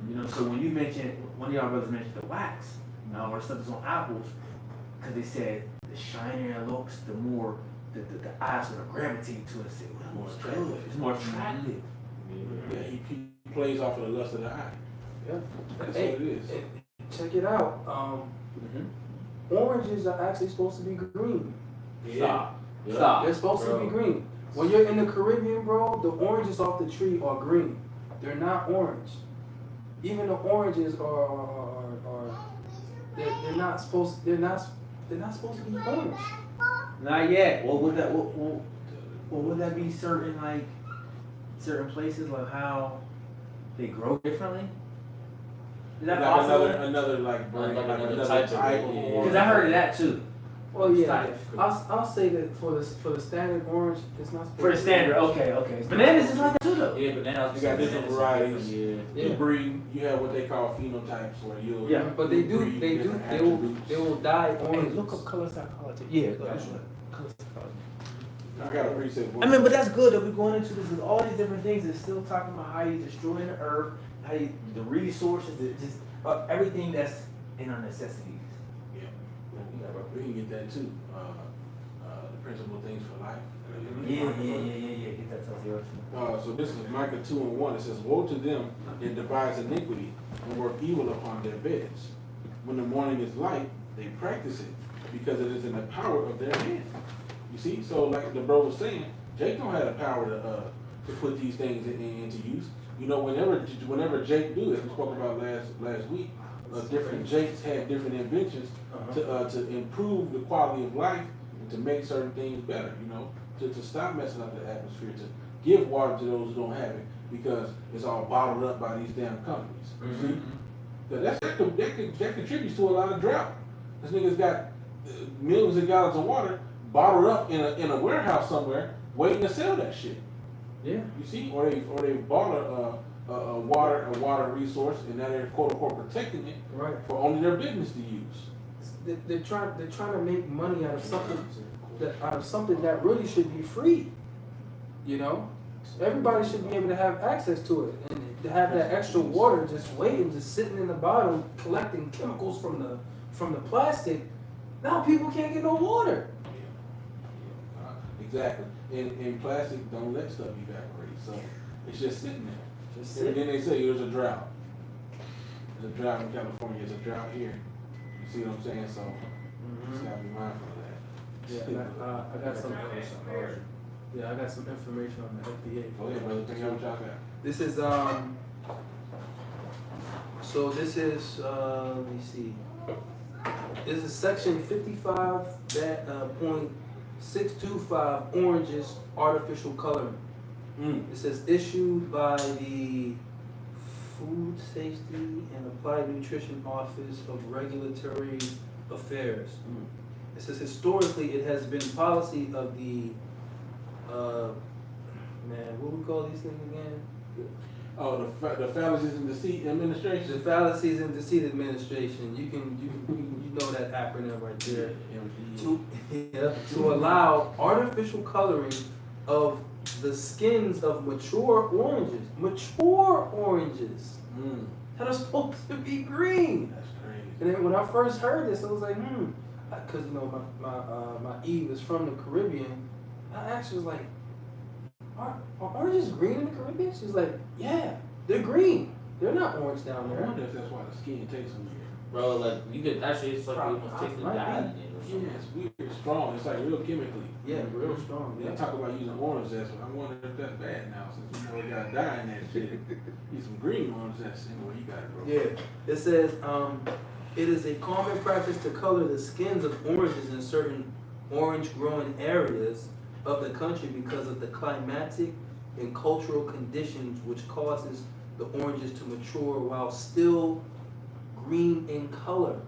You know, so when you mentioned one of y'all brothers mentioned the wax, or stuff that's on apples, because they said the shinier it looks, the more the eyes gonna gravitate to it and say, well, that looks good. It's more attractive. Yeah, he plays off of the lust of the eye. Yeah. That's Hey, what it is. check it out. Oranges are actually supposed to be green. Stop. Yeah. Stop. They're supposed to Bro. be green. When you're in the Caribbean, bro, the oranges off the tree are green. They're not orange. Even the oranges they're not supposed to be orange. Not yet. What would that be certain places like how they grow differently? Is that Like possible? another like brand, Like like another another type type of- of yeah. orange. Because I heard of that too. Well, yeah. Type. I'll say that for the standard orange, it's not supposed For the to be standard, orange. okay. Bananas is like that too though. Yeah, but now You got different varieties. Yeah. You Yeah. breed. You have what they call phenotypes, where you'll Yeah. But they will dye Hey, orange. look up color psychology. Yeah, color psychology. I got a preset. I mean, but that's good that we're going into this with all these different things and still talking about how you're destroying the earth, how you, the resources, just everything that's in our necessities. Yeah. We can get that too. The principal things for life. Yeah. Get that to So this is Micah 2:1. It says, "Woe to them that devise iniquity and work evil upon their beds. When the morning is light, they practice it, because it is in the power of their hand." You see, so like the bro was saying, Jake don't have the power to put these things into use. You know, whenever Jake do it, we spoke about last week. Different Jakes had different inventions to improve the quality of life and to make certain things better. You know, to stop messing up the atmosphere, to give water to those who don't have it, because it's all bottled up by these damn companies. You see? That contributes to a lot of drought. This nigga's got millions of gallons of water bottled up in a warehouse somewhere, waiting to sell that shit. Yeah. You see, or they bought a water resource, and now they're quote unquote protecting it Right. for only their business to use. They're trying to make money out of something that really should be free. You know, everybody should be able to have access to it, and to have that extra water just waiting, just sitting in the bottom, collecting chemicals from the plastic. Now people can't get no water. Exactly. And plastic don't let stuff evaporate, so it's just sitting there. Just And sitting. then they say there's a drought. There's a drought in California. There's a drought here. You see what I'm saying? So just gotta be mindful of that. Yeah, I got some. Yeah, I got some information on the FDA. Go ahead, brother. Tell me what y'all got. This is So this is let me see. This is section 55 point 625 oranges artificial coloring. It says issued by the Food Safety and Applied Nutrition Office of Regulatory Affairs. It says historically it has been policy of the what do we call these things again? Oh, the Fallacies and Deceit Administration. The Fallacies and Deceit Administration. You know that acronym right there. To allow artificial coloring of the skins of mature oranges that are supposed to be green. That's crazy. And then when I first heard this, I was like, because you know my Eve is from the Caribbean. I actually was like, are oranges green in the Caribbean? She's like, yeah, they're green. They're not orange I down there. wonder if that's why the skin tastes so weird. Bro, like you could actually, it's like you almost taste the Might be. dye in it or Yeah, something. it's weird. It's strong. It's like real chemically. Yeah, real strong. They talk about using orange zest, but I wonder if that's bad now, since you know we got dye in that shit. Use some green orange zest. Anyway, you got it, bro. Yeah, it says it is a common practice to color the skins of oranges in certain orange growing areas of the country because of the climatic and cultural conditions which causes the oranges to mature while still green in color.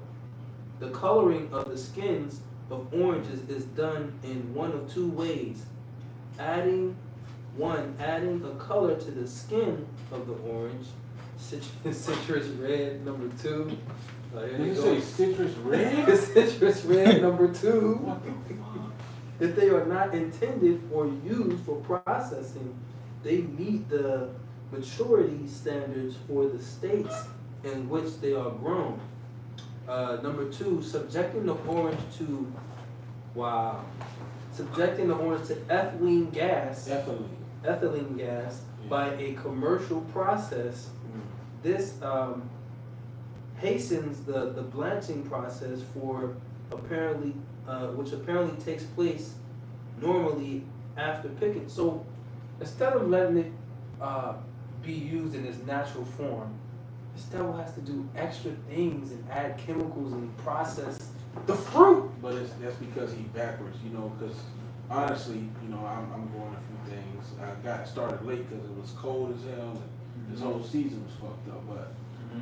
The coloring of the skins of oranges is done in one of two ways. Adding a color to the skin of the orange, citrus red, number 2. Here Did you you go. say citrus red? Citrus red, number 2. What the fuck? If they are not intended or used for processing, they meet the maturity standards for the states in which they are grown. Number 2, subjecting the orange to ethylene gas Ethylene. by a commercial process. This hastens the blanching process which apparently takes place normally after picking. So instead of letting it be used in its natural form, this devil has to do extra things and add chemicals and process the fruit. But that's because he's backwards, you know, because honestly, you know, I'm going a few things. I got started late because it was cold as hell and this whole season was fucked up. But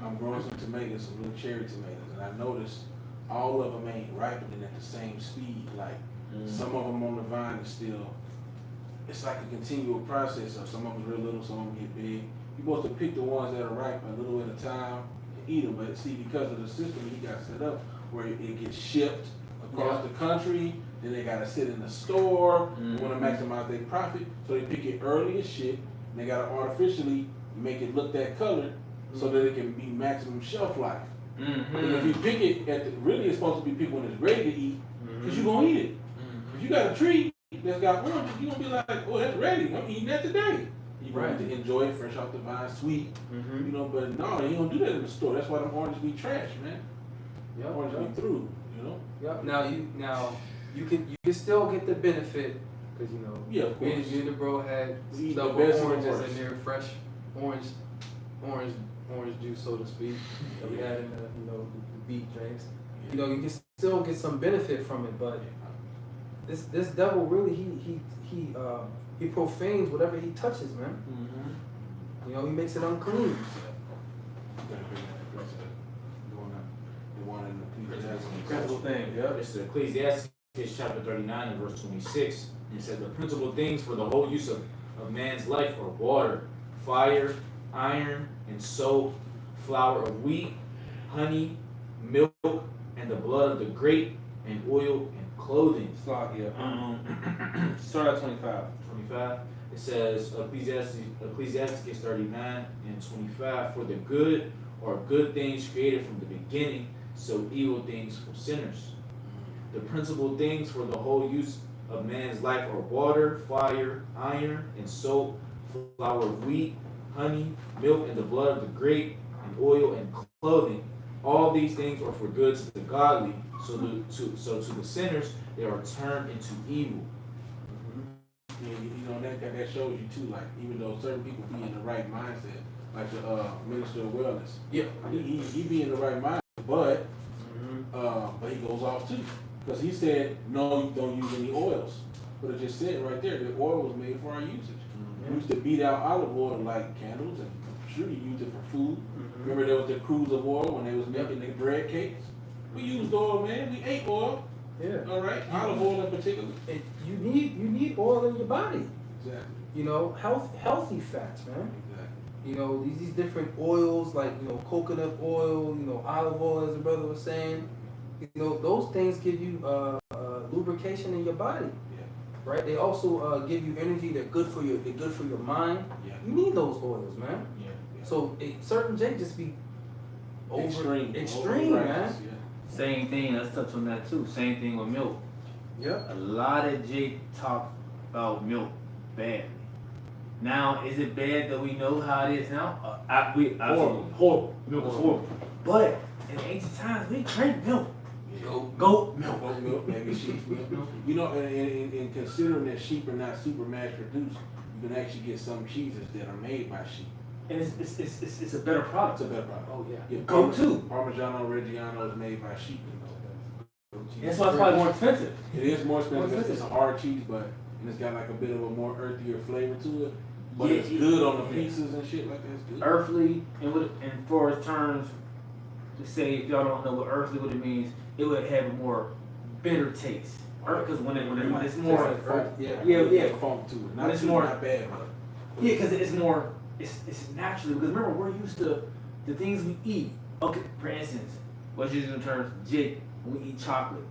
I'm growing some tomatoes, some little cherry tomatoes, and I noticed all of them ain't ripening at the same speed. Like some of them on the vine is still, it's like a continual process of some of them real little, some of them get big. You're supposed to pick the ones that are ripe a little at a time and eat them. But see, because of the system he got set up where it gets shipped across the country, then they gotta sit in the store. They wanna maximize their profit, so they pick it early as shit. And they gotta artificially make it look that color so that it can be maximum shelf life. And if you pick it really it's supposed to be picked when it's ready to eat, because you're gonna eat it. If you got a tree that's got oranges, you're gonna be like, oh, that's ready, I'm eating that today. You want to enjoy it fresh off the vine, sweet, you know, but no, you don't do that in the store. That's why them oranges be trash, man. Oranges be through, you know? Yep. Now you can still get the benefit because you know. Yeah, of course. You and the bro had We eat stuff the best with of the oranges worst. in there, fresh orange juice, so to speak, that we had in the beet drinks. You know, you can still get some benefit from it, but this devil really he profanes whatever he touches, man. You know, he makes it unclean. Principal thing, yeah. It's Ecclesiastes chapter 39 and verse 26. It says, the principal things for the whole use of man's life are water, fire, iron, and soap, flour of wheat, honey, milk, and the blood of the grape, and oil, and clothing. Slog, yeah. Start at 25. 25. It says Ecclesiastes 39 and 25. For the good are good things created from the beginning, so evil things for sinners. The principal things for the whole use of man's life are water, fire, iron, and soap, flour of wheat, honey, milk, and the blood of the grape, and oil, and clothing. All these things are for good to the godly, so to the sinners they are turned into evil. Yeah, you know, that shows you too, like, even though certain people be in the right mindset, like the minister of wellness. Yeah. He be in the right mindset, but he goes off too. Because he said, no, you don't use any oils. But it just said right there, the oil was made for our usage. We used to beat out olive oil like candles, and I'm sure you used it for food. Remember there was the cruise of oil when they was making their bread cakes? We used oil, man. We ate oil. Yeah. All right, olive oil in particular. You need oil in your body. Exactly. You know, healthy fats, man. Exactly. You know, these different oils like, you know, coconut oil, you know, olive oil, as the brother was saying. You know, those things give you lubrication in your body. Yeah. Right? They also give you energy. They're good for your mind. Yeah. You need those oils, man. Yeah. So certain J just be extreme, Overpriced, man. Yeah. Same thing, let's touch on that too. Same thing with milk. Yep. A lot of J talk about milk badly. Now, is it bad that we know how it is now? Horrible. Milk is horrible. But in ancient times, we drank milk. Goat milk. Goat milk, maybe sheep milk. You know, and considering that sheep are not super mass produced, you can actually get some cheeses that are made by sheep. And it's a better product. It's a better product. Oh yeah. Yeah, Goat too. Parmigiano Reggiano is made by sheep. That's why it's probably more expensive. It is more expensive. It's a hard cheese, but and it's got like a bit of a more earthier flavor to it. But Yeah, it's good on the yeah. pieces and shit like that. It's good. Earthly, and for its terms, to say if y'all don't know what earthly what it means, it would have a more bitter taste. Because when it's more, It's like funk. yeah. Funk to it. When Not it's too, more- not bad, but yeah, because it's more, it's naturally. Because remember, we're used to the things we eat. Okay, for instance, what's using the terms, Jake, when we eat chocolate.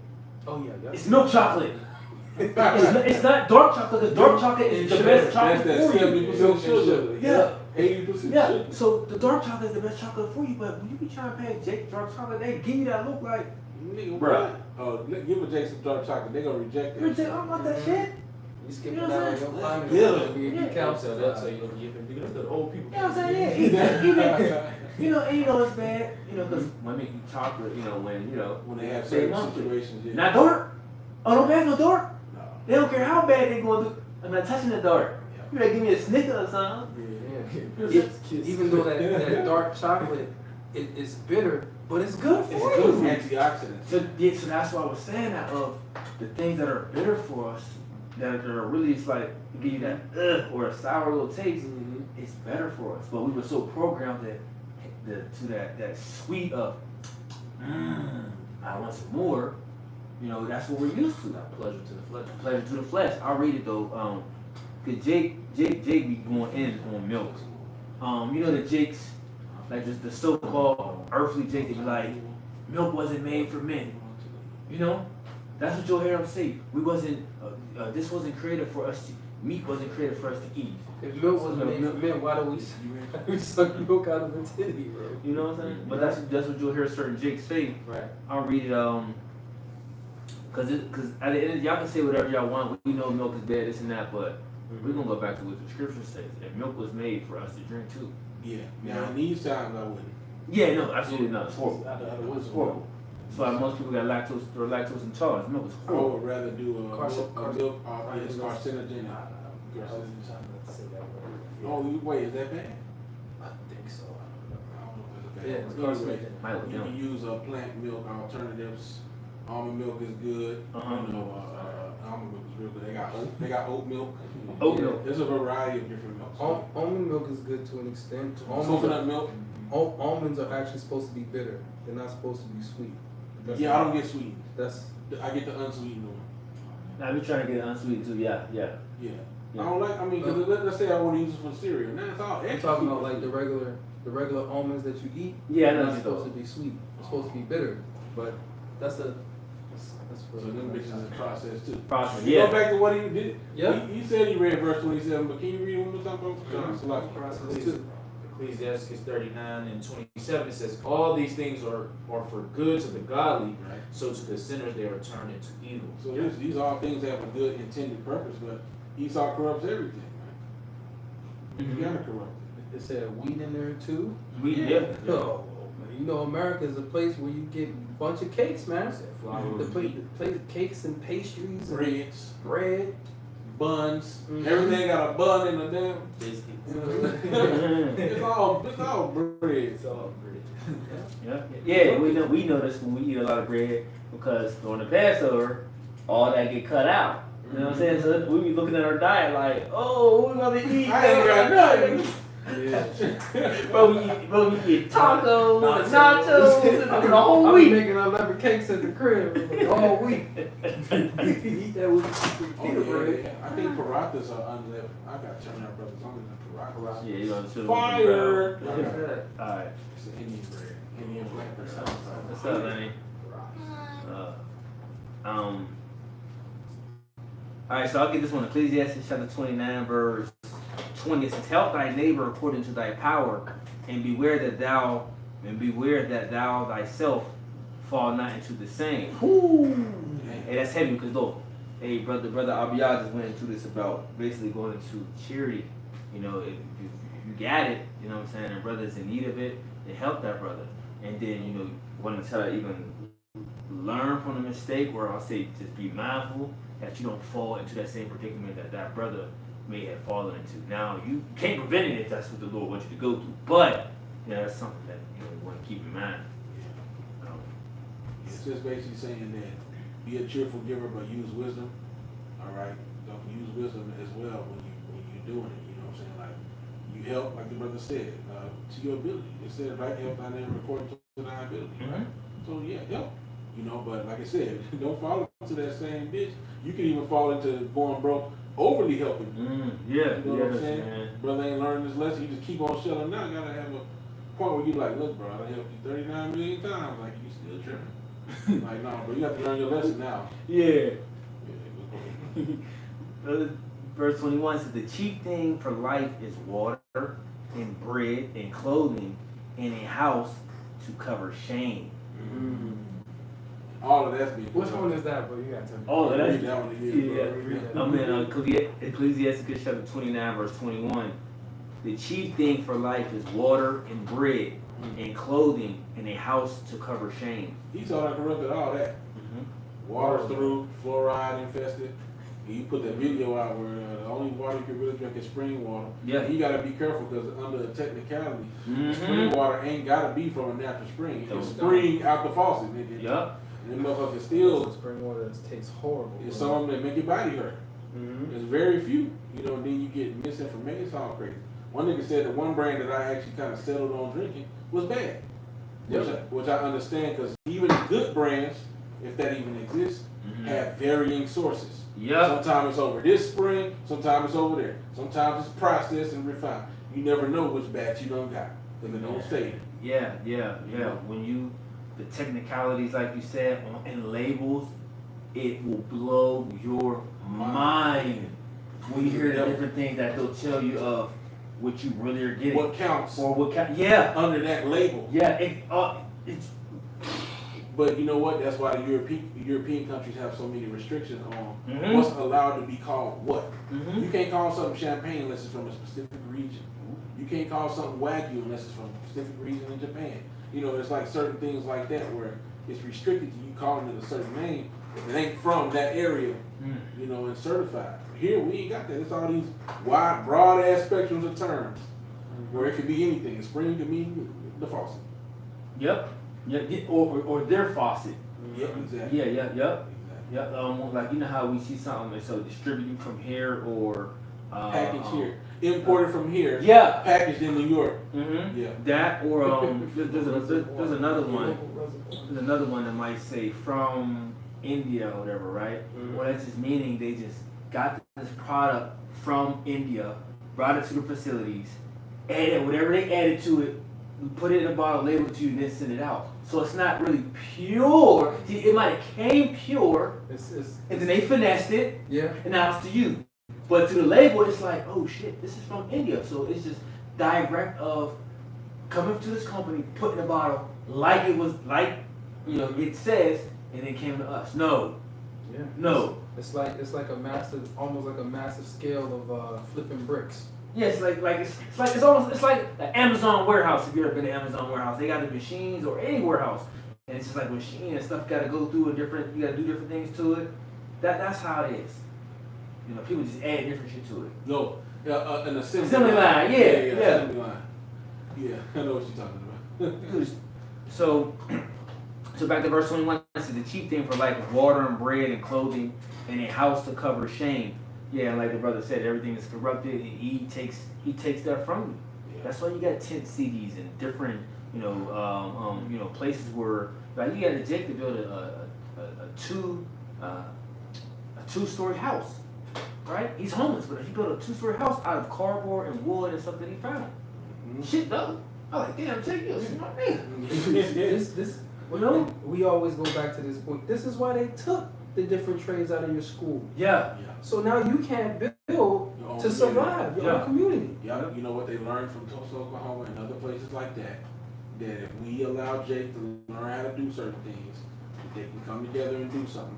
Oh yeah, yeah. It's milk chocolate. It's not dark chocolate, because dark chocolate is the best chocolate that's for that you. 70% sugar. Yeah. 80% Yeah, sugar. so the dark chocolate is the best chocolate for you, but when you be trying to pack Jake dark chocolate, they give you that look like, Nigga, Bruh. what? Oh, give a Jake some dark chocolate. They gonna reject you're that. Jake, I don't want that shit. You skipping You know what out I'm on your saying? climate. Yeah. You Yeah. counsel that, so you don't give it. Nigga, the old people. You know what I'm saying? Yeah, even, you know, and you know it's bad, you know, because women eat chocolate, you know, when, you know, When they have they certain want to. situations, yeah. Not dark. Oh, don't pass no dark. No. They don't care how bad they going to. I'm not touching the dark. You better give me a Snicker or something. Yeah. Even though that dark chocolate is bitter, but it's good for It's you. good for you. Antioxidants. So, yeah, so that's why I was saying that of the things that are bitter for us, that are really, it's like, give you that or a sour little taste, Mhm. it's better for us. But we were so programmed that sweet of, I want some more. You know, that's what we're used to. Pleasure to the flesh. Pleasure to the flesh. I'll read it though. Cause Jake be going in on milk. You know the Jakes, like the so-called earthly Jake that you like, milk wasn't made for men. You know, that's what you'll hear him say. We wasn't. This wasn't created for us. Meat wasn't created for us to eat. If milk wasn't made for men, why do we suck milk out of a titty, bro? You know what I'm saying? But that's what you'll hear certain Jakes say. Right. I'll read it. Cause at the end, y'all can say whatever y'all want. We know milk is bad, this and that, but we're gonna go back to what the scripture says. If milk was made for us to drink too. Yeah. Now in these times I wouldn't. Yeah, no, absolutely not. It's horrible. I It's horrible. That's why most people got lactose intolerant. Milk is I horrible. would rather do a milk, yes, carcinogenic. Oh, wait, is that bad? I think so. I don't know if Yeah, it's it's bad. Anyway, carcinogenic. Might look you young. can use plant milk alternatives. Almond milk is good. Uh-huh. You know, almond milk is real good. They got oat milk. Oat milk. There's a variety of different milks. Almond milk is good to an extent. Coconut milk. Almonds are actually supposed to be bitter. They're not supposed to be sweet. Yeah, I don't get sweet. That's I get the unsweetened one. Now we trying to get it unsweet too. Yeah. Yeah. Yeah. I don't like. I mean, 'cause let's say I want to use it for cereal. Now it's all I'm extra. talking sweet. about like the regular almonds that you eat. Yeah, I know They're what not you're supposed talking to be sweet. They're supposed to be bitter. But that's for So them bitches is processed too. Process. Go Yeah. back to what he did. Yeah. He said he read verse 27, but can you read one more time? It's like process too. Ecclesiastes 39 and 27, it says, all these things are for good to the godly, Right. so to the sinners they are turned into evil. So these all things have a good intended purpose, but Esau corrupts everything, right? You gotta corrupt It said wheat in there too. We yeah. Oh, man, you know America is a place where you get a bunch of cakes, man. It said flour The was place cakes and pastries, it. Breads, bread. buns, Mhm. everything got a bun in the damn. biscuits. It's all bread. It's all bread. Yeah, we know this when we eat a lot of bread because during the Passover, all that get cut out. You know what I'm saying? So we be looking at our diet like, oh, what we about to eat? I ain't got nothing. Bro, we eat tacos, and nachos, and the whole I be week. making 11 cakes at the crib all week. Eat that with Oh, pita yeah, bread. yeah. I think parathas are unleavened. I got Turner Brothers. I'm in the parathas. Yeah, you know the Fire! Alright, It's an Indian bread. Indian flat bread. what's up, Lenny? Alright, so I'll get this one. Ecclesiastes chapter 29, verse 20. It says, help thy neighbor according to thy power, and beware that thou thyself fall not into the same. Hey, that's heavy because though, hey, brother Abiyah just went into this about basically going into charity. You know, if you got it, you know what I'm saying, and brother's in need of it, then help that brother. And then, you know, want to tell her even learn from the mistake, or I'll say just be mindful that you don't fall into that same predicament that brother may have fallen into. Now, you can't prevent it if that's what the Lord wants you to go through, but yeah, that's something that you want to keep in mind. It's just basically saying that be a cheerful giver, but use wisdom. All right, don't use wisdom as well when you're doing it. You know what I'm saying? Like you help, like the brother said, to your ability. It said right help thy neighbor according to thy ability, right? So yeah, help. You know, but like I said, don't fall into that same ditch. You can even fall into going broke, overly helping. Yeah, You know what I'm yes, saying? man. Brother ain't learned this lesson. You just keep on shelling out. Gotta have a point where you like, look, bro, I done helped you 39 million times. Like you still tripping. Like, no, bro, you have to learn your lesson now. Yeah. Yeah, Verse 21 says, the chief thing for life is water and bread and clothing and a house to cover shame. all of that's being. Which one is that, bro? You gotta tell me. Oh, that's Read that one again, bro. Read that. I'm in Ecclesiastes chapter 29, verse 21. The chief thing for life is water and bread and clothing and a house to cover shame. He saw that corrupted all that. Water's through, fluoride infested. You put that video out where the only water you can really drink is spring water. Yeah. You gotta be careful because under the technicality, spring water ain't gotta be from a natural spring. It can spring out the faucet. Yup. And them motherfuckers The still, spring water tastes horrible. there's some of them that make your body hurt. There's very few. You know, then you get misinformation. It's all crazy. One nigga said the one brand that I actually kind of settled on drinking was bad. Which I understand because even good brands, if that even exists, have varying sources. Yup. Sometimes it's over this spring, sometimes it's over there. Sometimes it's processed and refined. You never know which batch you done got because it don't stay there. Yeah. When you, the technicalities, like you said, and labels, it will blow your mind when you hear the different things that they'll tell you of what you really are getting. What counts Or what kind, yeah. under that label. Yeah, it's, But you know what? That's why the European countries have so many restrictions on Mhm. what's allowed to be called what. Mhm. You can't call something champagne unless it's from a specific region. You can't call something Wagyu unless it's from a specific region in Japan. You know, there's like certain things like that where it's restricted to you calling it a certain name if it ain't from that area, you know, and certified. Here, we ain't got that. It's all these wide, broad ass spectrums of terms where it could be anything. Spring could mean the faucet. Yep. Yeah, or their faucet. Yep, exactly. Yep. Exactly. Yep. Like you know how we see something and so distributed from here or Packaged here, imported from here. Yeah. Packaged in New York. Yeah. That or there's another one. There's another one that might say from India or whatever, right? Well, that's just meaning they just got this product from India, brought it to the facilities, added whatever they added to it, put it in a bottle, labeled it to you, and then send it out. So it's not really pure. See, it might have came pure, and then they finessed it, Yeah. and now it's to you. But to the label, it's like, oh shit, this is from India. So it's just direct of coming to this company, putting a bottle like it was, like, you know, it says, and then came to us. No. Yeah. No. It's like a massive, almost like a massive scale of flipping bricks. Yeah, it's like the Amazon warehouse. If you've ever been to Amazon warehouse, they got the machines or any warehouse, and it's just like machine and stuff got to go through you got to do different things to it. That's how it is. You know, people just add different shit to it. No, an Assembly line, yeah. Assembly line. Yeah, I know what you're talking about. So back to verse 21, it says the chief thing for life is water and bread and clothing and a house to cover shame. Yeah, and like the brother said, everything is corrupted and he takes that from you. Yeah. That's why you got tent cities and different, places where like you got Jake to build a two-story house, right? He's homeless, but he built a two-story house out of cardboard and wood and stuff that he found. Shit though, I like damn Jake, you're a smart man. This You know? we always go back to this point. This is why they took the different trades out of your school. Yeah. So now you can't build Your own to survive your own community. Yeah, you know what they learned from Tulsa, Oklahoma, and other places like that. That if we allow Jake to learn how to do certain things, they can come together and do something,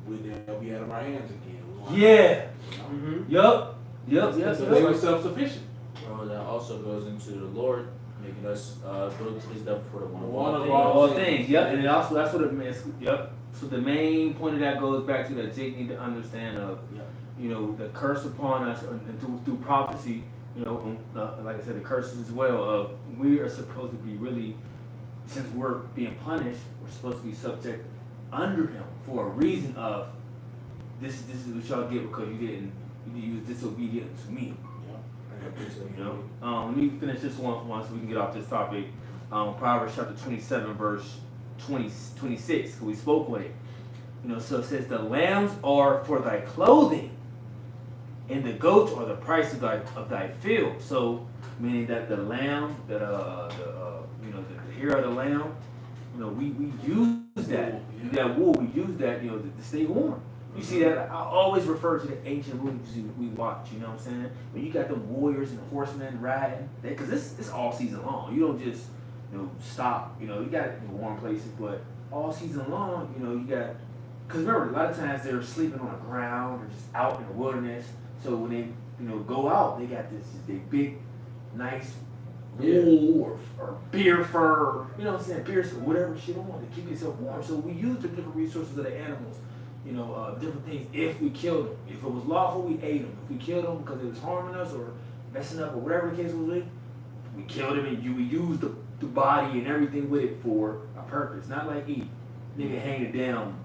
and they'll be out of our hands again. Yeah. Mm-hmm. Yup. So they were self-sufficient. Well, that also goes into the Lord making us build to his level for the one One of of all All things. things. Yep. And it also that's what it means. Yep. So the main point of that goes back to that Jake need to understand of, you know, the curse upon us and through prophecy. You know, like I said, the curses as well of we are supposed to be really, since we're being punished, we're supposed to be subject under him for a reason of this is what y'all get because you was disobedient to me. You know, let me finish this one so we can get off this topic. Proverbs chapter 27, verse 26, because we spoke on it. You know, so it says, the lambs are for thy clothing, and the goats are the price of thy field. So, meaning that the lamb, that the hair of the lamb, you know, we use that wool, we use that, you know, to stay warm. You see that? I always refer to the ancient movies we watch, you know what I'm saying? When you got the warriors and the horsemen riding, because it's all season long. You don't just, you know, stop. You know, you got it in warm places, but all season long, you know, you got, because remember, a lot of times they're sleeping on the ground or just out in the wilderness. So when they, you know, go out, they got this big, nice wool or beer fur, you know what I'm saying, beer fur, whatever shit on to keep yourself warm. So we use the different resources of the animals. You know, different things. If we killed them, if it was lawful, we ate them. If we killed them because it was harming us or messing up or whatever the case was, we killed them and we used the body and everything with it for a purpose. Not like eat. Nigga hanging down,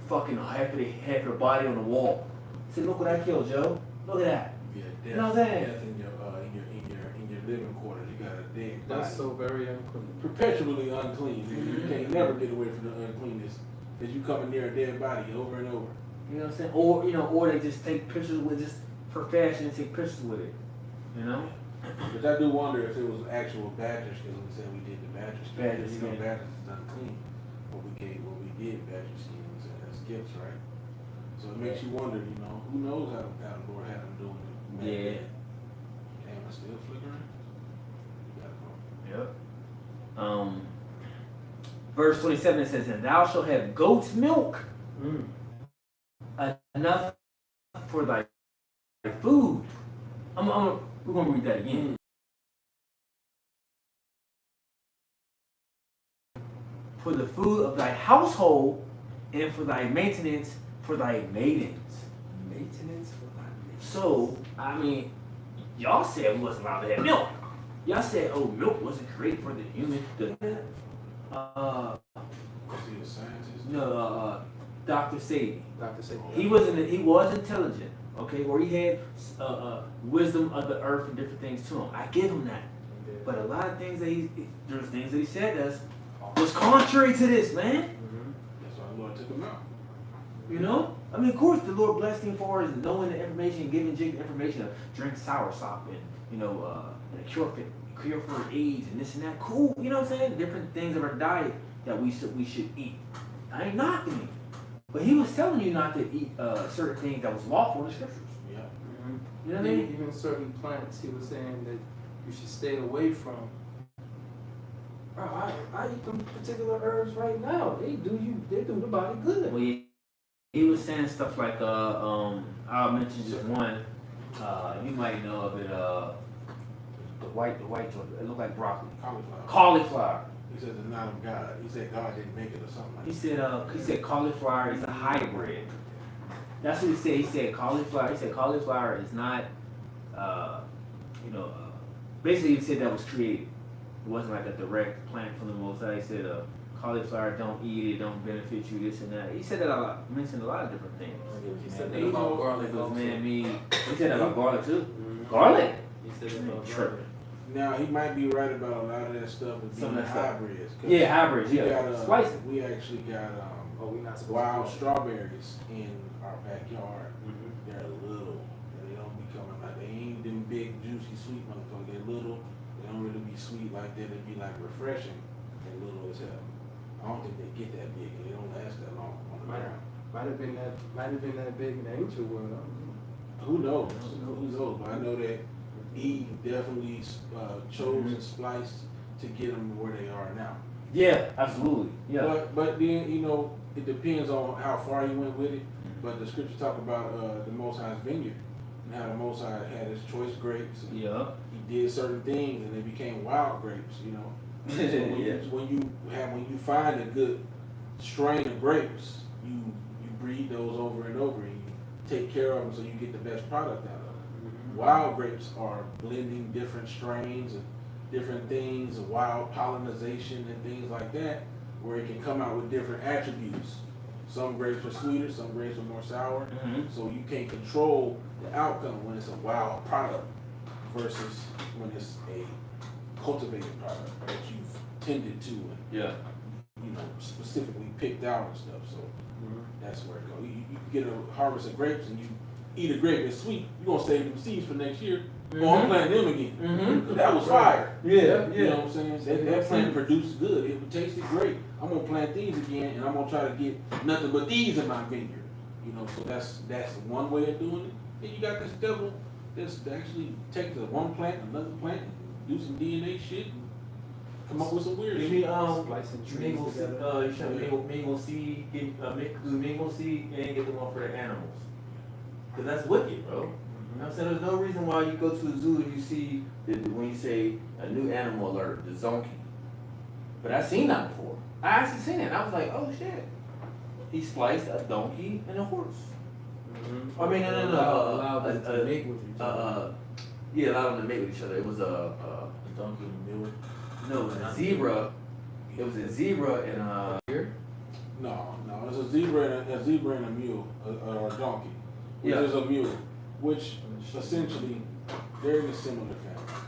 fucking half of the body on the wall. Say, look what I killed, Joe. Look at that. Yeah, death, You know what I'm saying? death in your living quarters. You got a dead body. That's so very unclean. Perpetually unclean. You can't never get away from the uncleanness. That you coming near a dead body over and over. You know what I'm saying? Or, you know, or they just take pictures with just for fashion and take pictures with it. You know? But I do wonder if it was actual badger skins. We said we did the badger skins. Badger You know, skin. badgers is unclean. What we did badger skins as gifts, right? So it makes you wonder, you know, who knows how the Lord had them doing it. Yeah. Damn, I still flickering? You gotta go. Yep. Verse 27 says, and thou shalt have goat's milk, enough for thy food. We're going to read that again. For the food of thy household and for thy maintenance for thy maidens. Maintenance for thy maidens. So, I mean, y'all said we wasn't allowed to have milk. Y'all said, oh, milk wasn't created for the human. Was he a scientist? No, Dr. Sadie. Dr. Say, He was intelligent, okay, or he had wisdom of the earth and different things to him. I give him that. But a lot of things that there's things that he said that was contrary to this, man. That's why the Lord took him out. You know? I mean, of course, the Lord blessed him for his knowing the information, giving Jake the information to drink soursop and, you know, and a cure for AIDS and this and that. Cool, you know what I'm saying? Different things of our diet that we should eat. I ain't knocking him. But he was telling you not to eat certain things that was lawful in the scriptures. Yeah. You know what I mean? Even certain plants, he was saying that you should stay away from. Bro, I eat them particular herbs right now. They do the body good. Well, he was saying stuff like, I'll mention just one. You might know of it. The white joint. It looked like broccoli. Cauliflower. Cauliflower. He said it's not of God. He said God didn't make it or something like that. He said cauliflower is a hybrid. That's what he said. He said cauliflower is not, basically he said that was created. It wasn't like a direct plant from the Most High. He said cauliflower, don't eat it, don't benefit you, this and that. He said that a lot, mentioned a lot of different things. He said Man, that about you know, garlic. It was also. man-made. He said that about garlic too. Garlic? He said that about Sure. garlic. Now he might be right about a lot of that stuff as Some being of that stuff. hybrids. 'Cause Yeah, hybrids. we Yeah, got, slice it. we actually got Oh, we not supposed wild to. strawberries in our backyard. Mhm. They're little. They don't be coming like, they ain't them big juicy sweet motherfuckers. They're little. They don't really be sweet like that. They be like refreshing. They're little as hell. I don't think they get that big. They don't last that long on the Right. ground. Might have been that big in the ancient world. I don't know. Who knows? Who knows? But I know that Eve definitely chose and spliced to get them where they are now. Yeah, absolutely. Yeah. But then, you know, it depends on how far you went with it. But the scriptures talk about the Most High's vineyard and how the Most High had his choice grapes. And Yeah. he did certain things and they became wild grapes, you know. So when you find a good strain of grapes, you breed those over and over and you take care of them so you get the best product out of them. Wild grapes are blending different strains and different things, wild pollination and things like that, where it can come out with different attributes. Some grapes are sweeter, some grapes are more sour. Mm-hmm. So you can't control the outcome when it's a wild product versus when it's a cultivated product that you've tended to and Yeah. specifically picked out and stuff. So that's where it goes. You get a harvest of grapes and you eat a grape that's sweet. You're gonna save them seeds for next year. Go on plant them again. Mm-hmm. That was fire. Yeah, You know what I'm saying? That plant produced good. It tasted great. I'm gonna plant these again, and I'm gonna try to get nothing but these in my vineyard. So that's one way of doing it. Then you got this devil that's actually take the one plant, another plant, and do some DNA shit, and come up with some weird Maybe shit. Splicing trees mango seed, together. you should mango seed, do mango seed and get the one for the animals. Cause that's wicked, bro. You know what I'm saying? There's no reason why you go to the zoo and you see, when you say a new animal alert, the zonkey. But I've seen that before. I actually seen it. And I was like, oh shit. He spliced a donkey and a horse. I mean, no. Allow them to mate with each other. Yeah, allowed them to mate with each other. It was A donkey and a mule. no, it was a zebra. It was a zebra and No, it's a zebra and a mule, or a donkey, which Yeah. is a mule, which essentially they're in a similar family.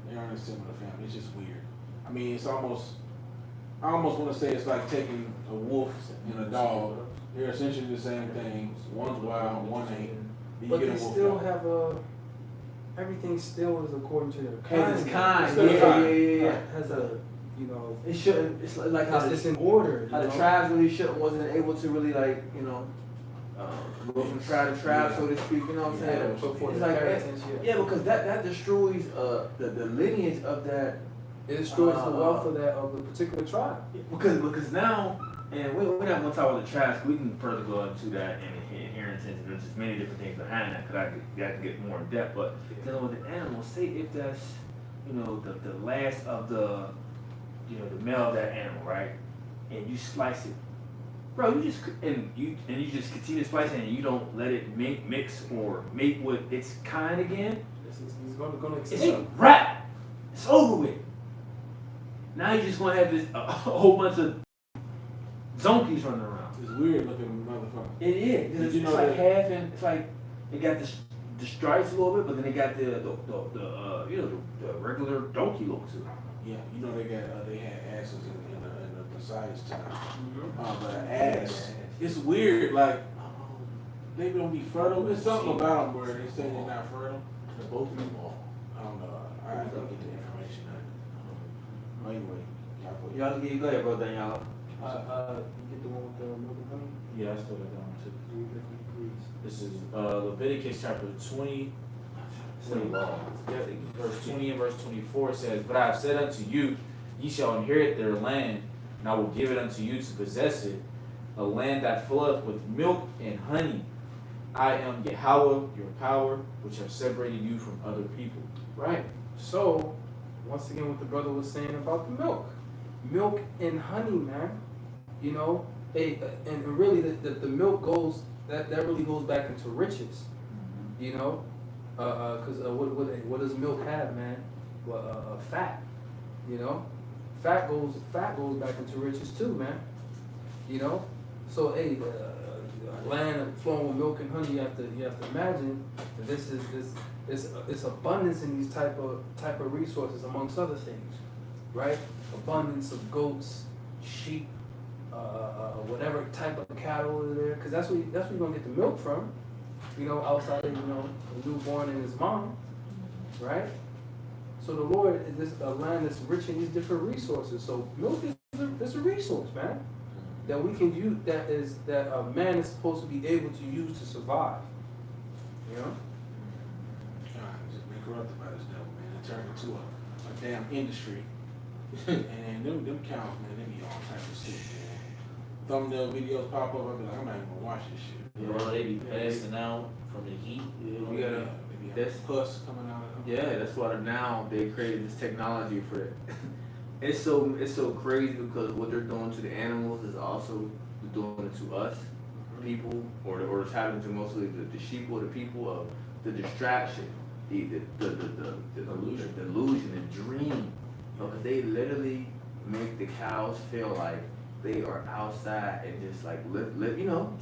They're in a similar family. It's just weird. I mean, I almost want to say it's like taking a wolf and a dog. They're essentially the same thing. One's wild, one ain't. Then But you they get a wolf still dog. have everything still is according to their kind. has its kind. Still Yeah, kind. yeah. Has a, It shouldn't. It's like how it's in order. how you the know? tribes really wasn't able to really go from tribe to tribe, so to speak. You know what I'm saying? Yeah. So for It's the like inheritance, Yeah, because that destroys the lineage of that. it destroys the wealth of the particular tribe. Because now, and we're not gonna talk about the tribes. 'Cause we can further go into that and inheritance, and there's just many different things behind that. Cause I can get more in depth, but dealing with the animals, say if that's the last of the the male of that animal, right? And you slice it, bro. You just continue to slice it, and you don't let it mix or mate with its kind again. It's gonna It's extinct. a wrap. It's over with. Now you're just gonna have this a whole bunch of zonkies running around. It's weird looking motherfucker. It is. Did It's, you it's know like that- half, and it's like they got the stripes a little bit, but then they got the regular donkey look to it. Yeah, they got they had asses in the Messiah's time. But an ass, it's weird. Like they don't be fertile. There's something about them where they say they're not fertile. They're both of them all. I don't know. I gotta get the information. Anyway, Y'all go ahead, bro, Daniel. You get the one with the milk and honey? Yeah, I still got that one too. Read that for me, please. This is Leviticus chapter 20. Verse 20 and verse 24 says, "But I have said unto you, ye shall inherit their land, and I will give it unto you to possess it, a land that floweth with milk and honey. I am Yahweh, your power, which have separated you from other people." Right. So, once again, what the brother was saying about the milk and honey, man. And really, the milk goes that really goes back into riches. Because what does milk have, man? Well, fat. Fat goes back into riches too, man. So hey, land flowing with milk and honey, you have to imagine that this abundance in these type of resources, amongst other things, right? Abundance of goats, sheep, whatever type of cattle is there, because that's where you're gonna get the milk from. Outside of a newborn and his mom, right? So the Lord is a land that's rich in these different resources. So milk is a resource, man, that we can use. That a man is supposed to be able to use to survive. just been corrupted by this devil, man. It turned into a damn industry. And them cows, man, they be all type of shit, man. Thumbnail videos pop up, I be like, I'm not even gonna watch this shit. Bro, they be passing out from the heat. We gotta. They be That's- pus coming out of them. Yeah, that's why now they created this technology for it. It's so crazy because what they're doing to the animals is also doing it to us, people, or it's happening to mostly the sheep or the people of the distraction, the delusion, the dream. Because they literally make the cows feel like they are outside and just like live, you know,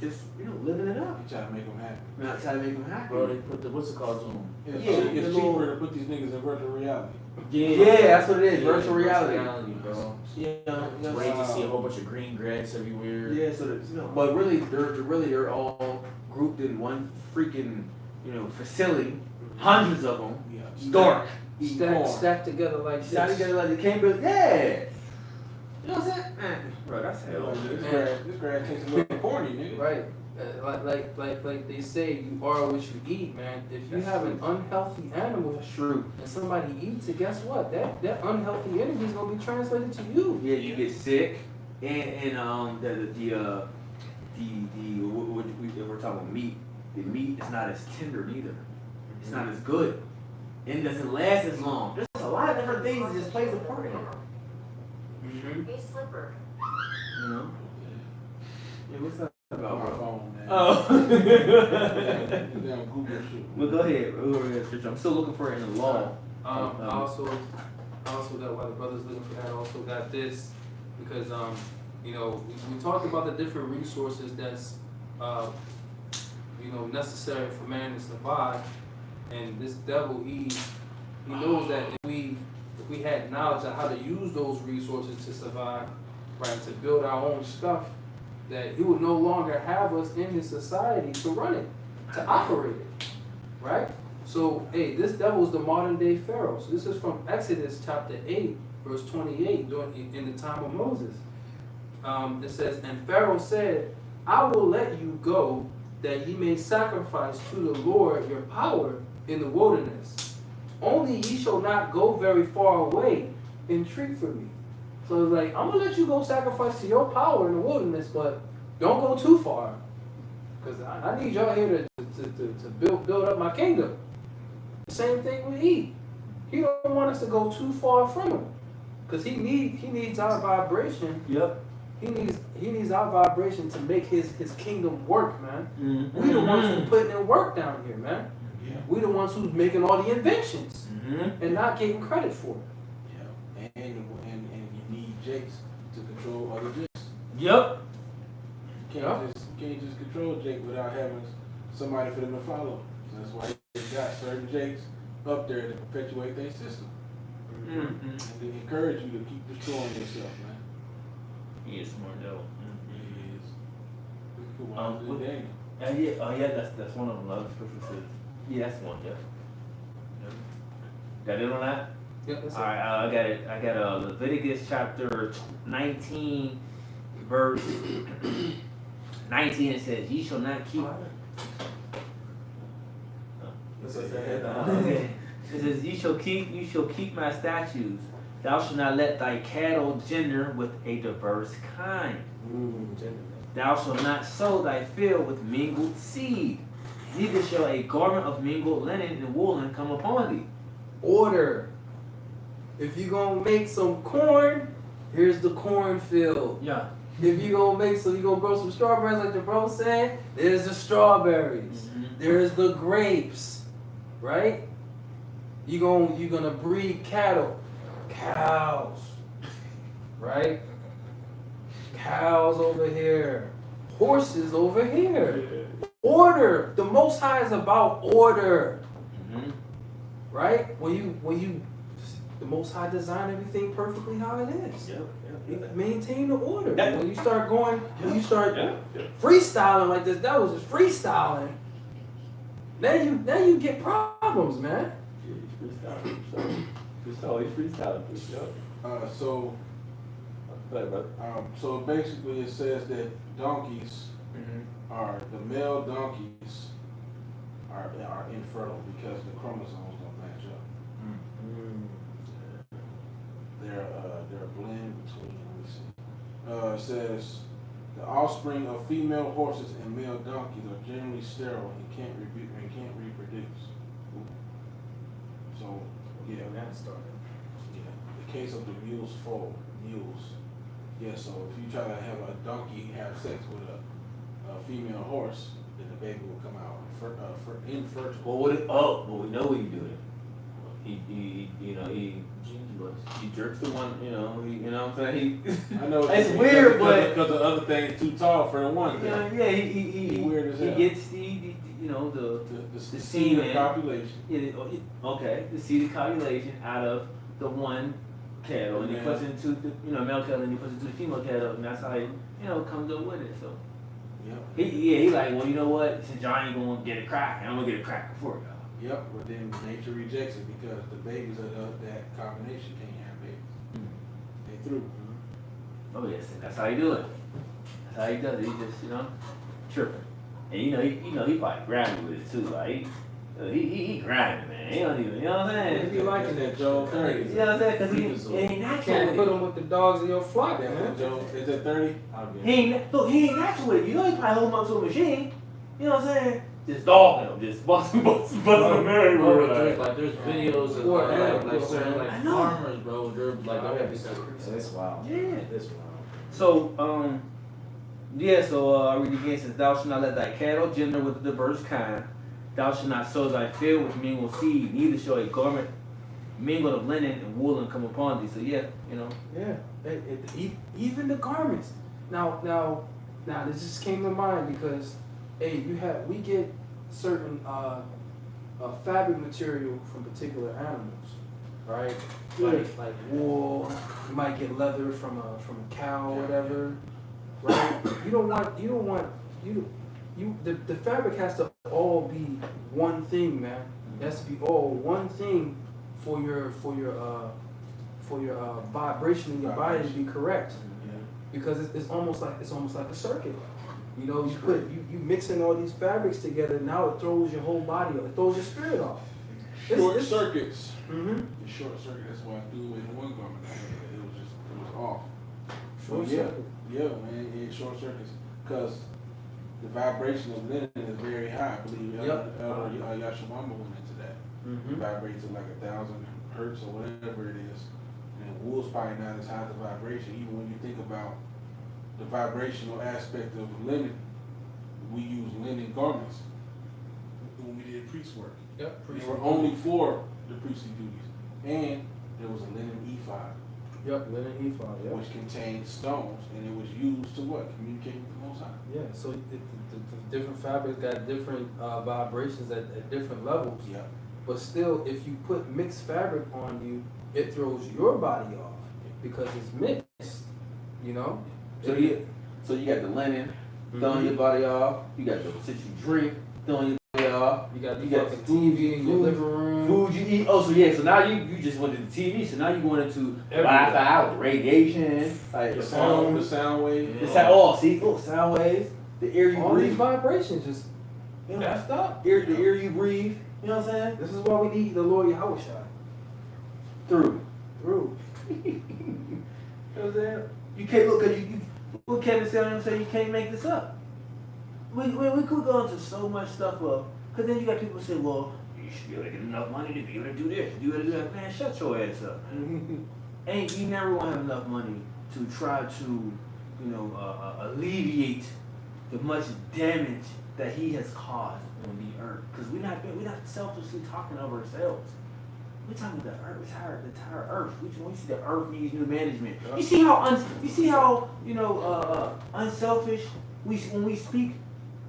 living it up. You try to make them happy. Not trying to make them happy. Bro, they put the what's it called to them? It's, Yeah, it's the cheaper little- to put these niggas in virtual reality. Yeah, that's what it is. Virtual reality. bro. Yeah, Where you just see a whole bunch of green grass everywhere. Yeah, so that, you know, but really, they're all grouped in one freaking, you know, facility. Hundreds of them. Yeah. Dark. Eating corn. Stacked together like Stacked this. together like they can't build. Yeah. You know what I'm saying? Man, bro, that's hell. This grass tastes a little corny, nigga. Right. Like they say, you are what you eat, man. If you That's have true. an unhealthy animal True. and somebody eats it, guess what? That unhealthy energy is gonna be translated to you. Yeah, you get sick, and we're talking about meat. The meat is not as tender neither. It's not as good, and it doesn't last as long. There's a lot of different things that just plays a part in it. A slipper. You know? Yeah, what's that On about, my bro? phone, man. Oh. Yeah, Google shit. Well, go ahead. Bro. Go ahead, scripture. I'm still looking for it in the law. I also got, while the brothers looking for that, I also got this because you know, we talked about the different resources that's you know, necessary for man to survive, and this devil, he knows that if we had knowledge of how to use those resources to survive, right, to build our own stuff, that he would no longer have us in his society to run it, to operate it, right? So, hey, this devil is the modern day Pharaoh. So this is from Exodus chapter 8, verse 28, in the time of Moses. It says, and Pharaoh said, I will let you go, that ye may sacrifice to the Lord your power in the wilderness. Only ye shall not go very far away, entreat for me. So it's like, I'm gonna let you go sacrifice to your power in the wilderness, but don't go too far. Because I need y'all here to build up my kingdom. Same thing with E. He don't want us to go too far from him. Because he needs our vibration. Yep. He needs our vibration to make his kingdom work, man. Mm-hmm. We the ones who putting in work down here, man. Yeah. We the ones who's making all the inventions Mm-hmm. and not getting credit for it. Yeah. And you need Jakes to control other Jakes. Yep. You can't just control Jake without having somebody for them to follow. So that's why they got certain Jakes up there to perpetuate their system. Mm-hmm. And they encourage you to keep destroying yourself, man. He is smart devil. It is. What- Daniel. Yeah, that's one of them. Love scripture says. Yeah, that's one. Yep. Got it on that? Yeah, that's All right, I got it. I got Leviticus chapter 19, verse 19. It says, "Ye shall not keep." Okay. It says, "You shall keep my statutes. Thou shalt not let thy cattle gender with a diverse kind. Thou shalt not sow thy field with mingled seed. Neither shall a garment of mingled linen and woolen come upon thee." Order. If you gonna make some corn, here's the cornfield. Yeah. If you gonna grow some strawberries like the bro said, there's the strawberries. There's the grapes, right? You gonna breed cattle, cows, right? Cows over here, horses over here. Order. The Most High is about order, right? When you, the Most High designed everything perfectly how it is. Maintain the order. Yeah. When you start freestyling like this, that was just freestyling. Now you get problems, man. So basically it says that donkeys are, the male donkeys are infertile because the chromosomes don't match up. They're a blend between, let me see. It says the offspring of female horses and male donkeys are generally sterile and can't reproduce. So yeah, That started. the case of the mules. Yeah, so if you try to have a donkey have sex with a female horse, then the baby will come out infertile. Well, we know what you do it. he jerks the one, you know what I'm saying? I know It's weird, but- because the other thing's too tall for the one thing. He Weird as he hell. gets the The the semen semen. population. okay, the seeded copulation out of the one cattle, and he Yeah. puts it into the male cattle, and he puts it into the female cattle, and that's how he comes up with it. So Yep. he like, well, you know what? Since y'all ain't gonna get it cracking, I'm gonna get it cracking for y'all. Yep. But then nature rejects it because the babies of that combination can't have babies. They through. Oh yes, and that's how he do it. That's how he does it. He just tripping, and he probably grinding with it too. Like he grinding, man. He don't even, you know what I'm saying? He be liking that Joel 30. You know what I'm saying? Cause he ain't You natural can't with put it. them with the dogs in your flock, man. Joe, is it 30? He ain't natural with it. You know he probably hold him up to a machine. You know what I'm saying? Just dogging him, just busting him everywhere. Like there's videos of What? like certain like I know. farmers, bro. They're like they have this. That's wild. Yeah. That's wild. So I read again, says, thou shalt not let thy cattle gender with the diverse kind. Thou shalt not sow thy field with mingled seed, neither shall a garment mingled of linen and woolen come upon thee. So yeah. Yeah, even the garments. Now, this just came to mind because, we get certain fabric material from particular animals, right? Like wool. You might get leather from a cow or whatever, right? The fabric has to all be one thing, man. It has to be all one thing for your vibration in your body to be correct, because it's almost like a circuit. You mixing all these fabrics together. Now it throws your whole body off. It throws your spirit off. Short circuits. Mm-hmm. The short circuit. That's why I threw away the one garment. It was off. Short yeah, circuit. yeah, man. Yeah, short circuits. Because the vibration of linen is very high. I believe Yashawamba went into that. It vibrates at like 1,000 hertz or whatever it is. And wool's probably not as high the vibration. Even when you think about the vibrational aspect of linen, we use linen garments when we did priest work. Yep. They were only for the priestly duties. And there was a linen ephod, Yep. Linen ephod. Yep. which contained stones, and it was used to what? Communicate with the Most High. Yeah. So the different fabrics got different vibrations at different levels. Yeah. But still, if you put mixed fabric on you, it throws your body off because it's mixed. So you got the linen throwing your body off. You got the shit you drink throwing your body off. You got the You got fucking food, TV in your food, living room. Food you eat. Oh, so yeah. So now you just went to the TV. So now you going into Everywhere. Wi-Fi, with radiation, like The sound wave. the sound. Sound waves. The air you All these breathe. vibrations just You know, messed up. the air you breathe. You know what I'm saying? This is why we need the Lord Yahweh Shai. Through. Through. You know what I'm saying? You can't look at you. What Kevin said and say you can't make this up. We could go into so much stuff up, because then you got people say, well, you should be able to get enough money to be able to do this, do that. Man, shut your ass up. Ain't you never gonna have enough money to try to, alleviate the much damage that he has caused on the earth. Because we're not selfishly talking of ourselves. We're talking about the earth, the entire earth. We see the earth needs new management. You see how unselfish when we speak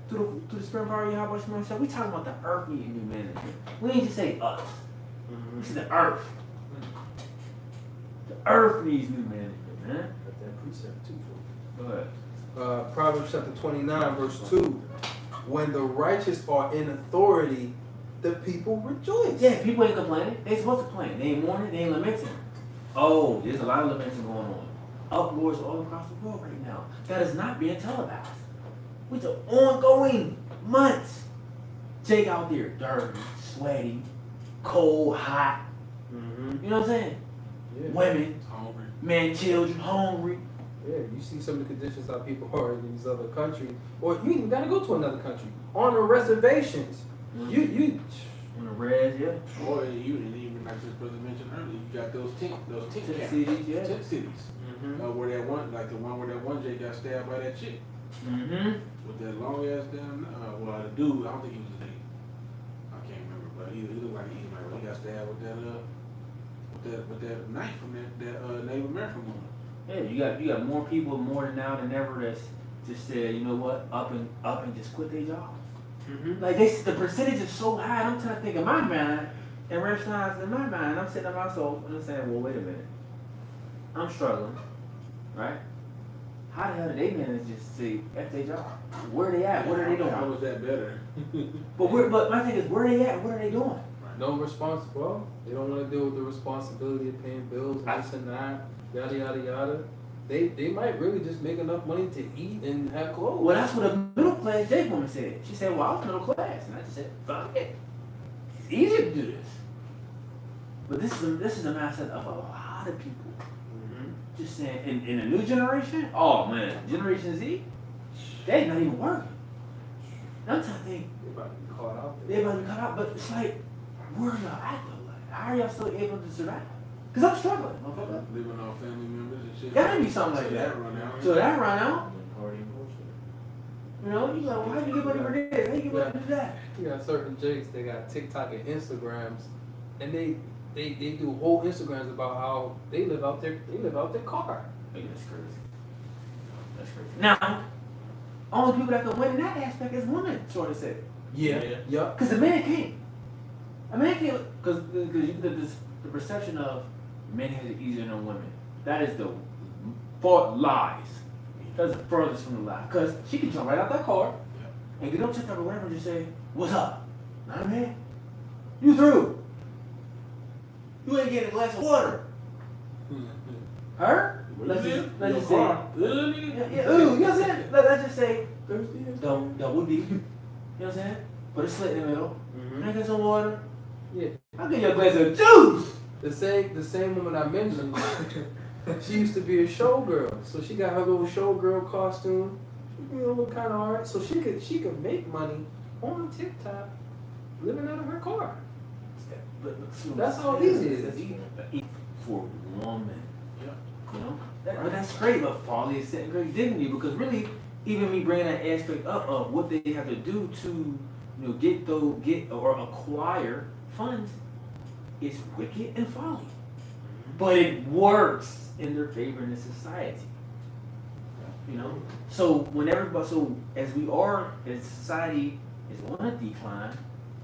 through the spirit power of Yahweh Shemar. We talking about the earth needing new management. We ain't just say us. We say the earth. The earth needs new management, man. Got that precept too. Go ahead. Proverbs chapter 29, verse 2. When the righteous are in authority, the people rejoice. Yeah, people ain't complaining. They supposed to complain. They ain't mourning. They ain't lamenting. Oh, there's a lot of lamenting going on. Uproars all across the world right now. That is not being televised. With the ongoing months. Jake out there, dirty, sweaty, cold, hot. Mm-hmm. You know what I'm saying? Yeah. Women, Hungry. men, children, hungry. Yeah, you see some of the conditions how people are in these other countries, or you even gotta go to another country on the reservations. You On the res, yeah. Or even like this brother mentioned earlier, you got those tent Tent camps, cities, yeah. tent cities. Where that one, like the one where that one Jay got stabbed by that chick Mm-hmm. with that long ass damn. The dude, I don't think he was a name. I can't remember, but he looked like he got Pastor had with that knife from that Native American woman. Yeah, you got more people more now than ever that's just said, you know what, up and just quit their jobs. Mm-hmm. Like the percentage is so high. I'm trying to think in my mind and rationalize in my mind. I'm sitting on myself and I'm saying, well, wait a minute. I'm struggling, right? How the hell did they manage to just say F their job? Where they at? What are they doing? How was that better? But my thing is, where they at? What are they doing? No response. Well, they don't want to deal with the responsibility of paying bills and this and that, yada yada yada. They might really just make enough money to eat and have clothes. Well, that's what a middle class J woman said. She said, well, I was middle class. And I just said, fuck it. It's easier to do this. But this is a mindset of a lot of people. Mm-hmm. Just saying, in a new generation, oh man, Generation Z, they not even working. And I'm trying to think, They about to be caught out they there. about to cut out, but it's like, where y'all at though? Like, how are y'all still able to survive? Because I'm struggling, motherfucker. Living off family members and shit. Gotta be something like So that. run out. So that run out, Party and bullshit. you know, you like, well, how you get money for this? How you get money for that? You got certain Jakes, they got TikTok and Instagrams, and they do whole Instagrams about how they live out their car. Hey, that's crazy. That's crazy. Now, only people that can win in that aspect is women, sort of said. Yeah. Because the man can't. A man can't, because the perception of men has it easier than women. That is the lies. That's the furthest from the lie. Because she can jump right out that car and get on TikTok or whatever and just say, what's up? Not a man. You through. You ain't getting a glass of water. Her? Let's just say, yeah, ooh, you know what I'm saying? Let's just say, double D. You know what I'm saying? Put a slit in the middle. Can I get some water? Yeah. I'll get you a glass of juice. The same woman I mentioned, she used to be a showgirl, so she got her little showgirl costume. She look kind of alright, so she could make money on TikTok, living out of her car. That's how easy it is. For a woman. Yeah. You know? But that's great, but folly is setting great dignity because really, even me bringing that aspect up of what they have to do to, you know, get or acquire funds is wicked and folly. But it works in their favor in the society. You know? So as we are, as society is on a decline,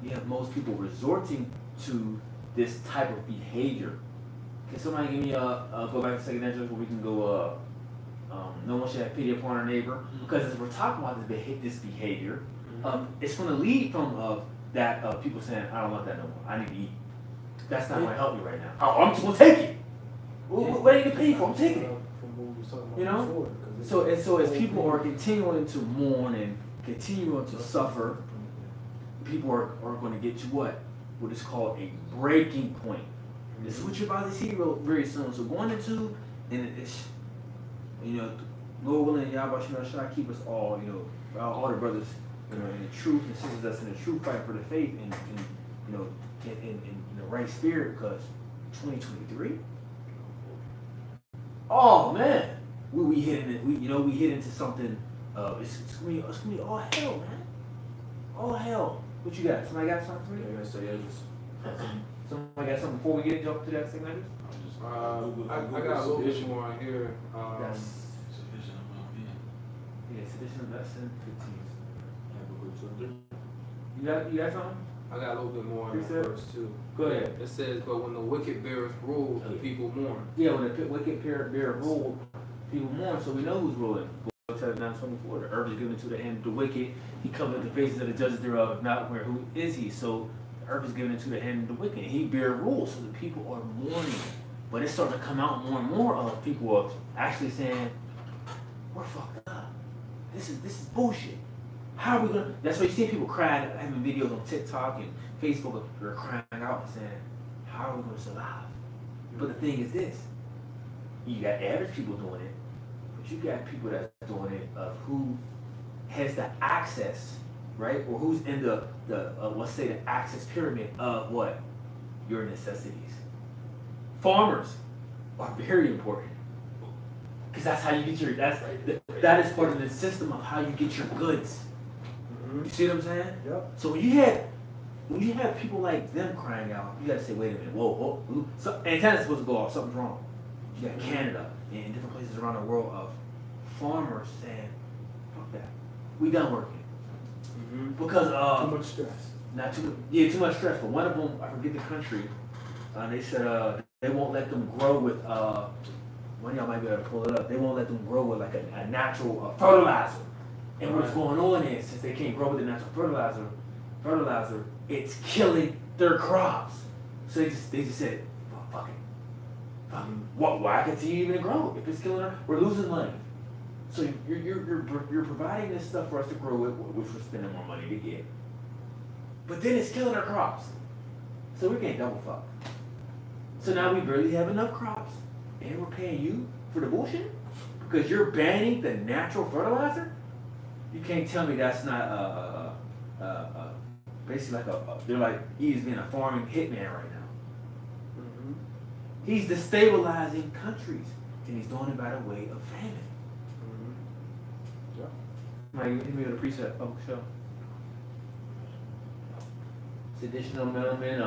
you have most people resorting to this type of behavior. Can somebody give me go back to second entrance where we can go no one should have pity upon our neighbor, because as we're talking about this behavior, it's going to lead from that people saying, I don't want that no more, I need to eat. That's not going to help me right now. Oh, I'm just going to take it. What are you going to pay for? I'm taking it. From what we was talking about You know? before, 'cause it's- So as people are continuing to mourn and continuing to suffer, people are going to get to what is called a breaking point. This is what you're about to see very soon. So going into, and it's, you know, Lord willing, Yahweh shall keep us all, you know, all the brothers, you know, in the truth and sisters that's in the true fight for the faith and you know, in the right spirit, because 2023. Oh man, we hit into something. It's gonna be all hell, man. All hell. What you got? Somebody got something for me? Yeah, so yeah, just Somebody got something before we jump to that second language? I got a little bit more on here. Yes. Yeah, sedition lesson 15. You got something? I got a little bit more on You that said? verse too. Go ahead. It says, but when the wicked beareth rule, the people mourn. Yeah, when the wicked bear rule, people mourn, so we know who's ruling. Chapter 9:24. The earth is given to the hand of the wicked. He covered the faces of the judges thereof. If not, where who is he? So the earth is given into the hand of the wicked. He bear rule, so the people are mourning. But it's starting to come out more and more of people are actually saying, "We're fucked up. This is bullshit. How are we gonna?" That's why you see people crying, having videos on TikTok and Facebook. They're crying out and saying, "How are we gonna survive?" But the thing is this: you got average people doing it. You got people that's doing it of who has the access, right? Or who's in the let's say the access pyramid of what? Your necessities. Farmers are very important. Because that's how you get your, that is part of the system of how you get your goods. You see what I'm saying? Yep. So when you had when you have people like them crying out, you gotta say, wait a minute, whoa. So, antenna's supposed to go off, something's wrong. You got Canada and different places around the world of farmers saying, fuck that, we done working. Because Too much stress. not too too much stress. But one of them, I forget the country, they said they won't let them grow with one of y'all might be able to pull it up. They won't let them grow with like a natural fertilizer. And what's going on is, since they can't grow with the natural fertilizer, it's killing their crops. So they just said, fuck it. Why continue even to grow if it's killing our? We're losing money. So you're providing this stuff for us to grow with, which we're spending more money to get. But then it's killing our crops. So we're getting double fucked. So now we barely have enough crops, and we're paying you for the bullshit because you're banning the natural fertilizer. You can't tell me that's not basically like they're like he's being a farming hitman right now. Mm-hmm. He's destabilizing countries, and he's doing it by the way of famine. Mike, hit me with a preset. Oh, show. Seditional middlemen,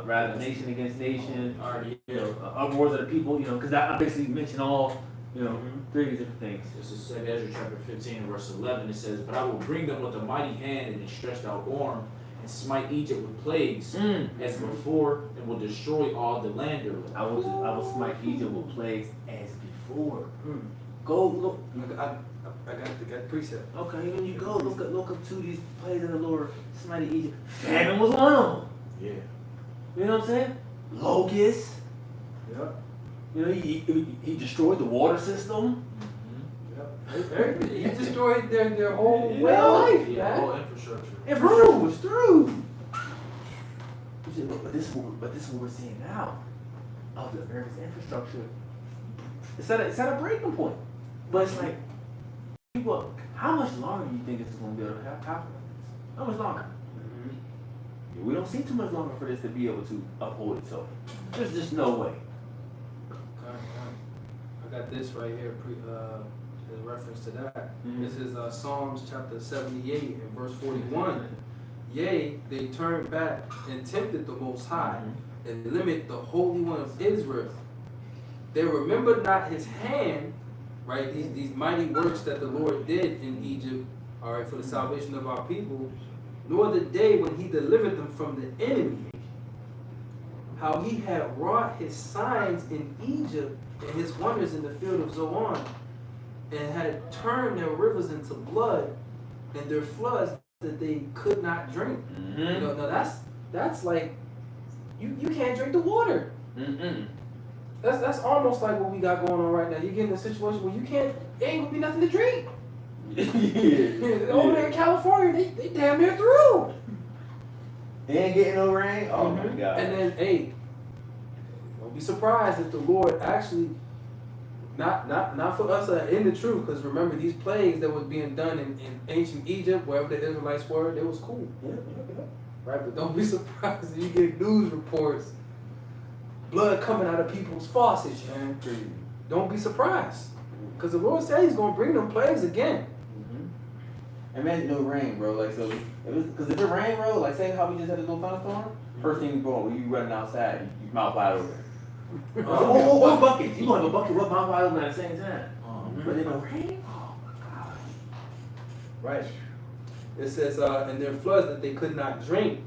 rather nation against nation, upwards of the people, because I basically mentioned all, three of these different things. This is 2 Ezra chapter 15 and verse 11. It says, "But I will bring them with a mighty hand and a stretched out arm, and smite Egypt with plagues as before, and will destroy all the land thereof." I will smite Egypt with plagues as before. Go look. I got the precept. Okay, when you go look up to these plagues of the Lord, smiting Egypt. Famine was one of them. Yeah. You know what I'm saying? Locusts. Yep. He destroyed the water system. Yep. He destroyed their whole way of life, Yeah, man. whole infrastructure. Infrastructure was through. But this is what we're seeing now of the America's infrastructure. It's at a breaking point. But it's like, people, how much longer do you think it's going to be able to happen like this? How much longer? We don't see too much longer for this to be able to uphold itself. There's just no way. Okay. I got this right here, in reference to that. This is Psalms chapter 78 and verse 41. Yea, they turned back and tempted the Most High, and limit the Holy One of Israel. They remembered not his hand, right? These mighty works that the Lord did in Egypt, all right, for the salvation of our people, nor the day when he delivered them from the enemy. How he had wrought his signs in Egypt and his wonders in the field of Zoan, and had turned their rivers into blood and their floods that they could not drink. Now that's like you can't drink the water. That's almost like what we got going on right now. You get in a situation where there ain't gonna be nothing to drink. Over there in California, they damn near through. They ain't getting no rain. Oh my God. And then, don't be surprised if the Lord actually, not for us in the truth, because remember these plagues that was being done in ancient Egypt, wherever the Israelites were, it was cool. Right, but don't be surprised if you get news reports, blood coming out of people's faucets, man. Don't be surprised, because the Lord said He's gonna bring them plagues again. Imagine no rain, bro. Like, so, because if it rain, bro, like, say how we just had this little thunderstorm, first thing you go when you running outside, you mouth wide open. What bucket? You want a bucket with mouth wide open at the same time. But then no rain? Oh my gosh. Right. It says, and their floods that they could not drink.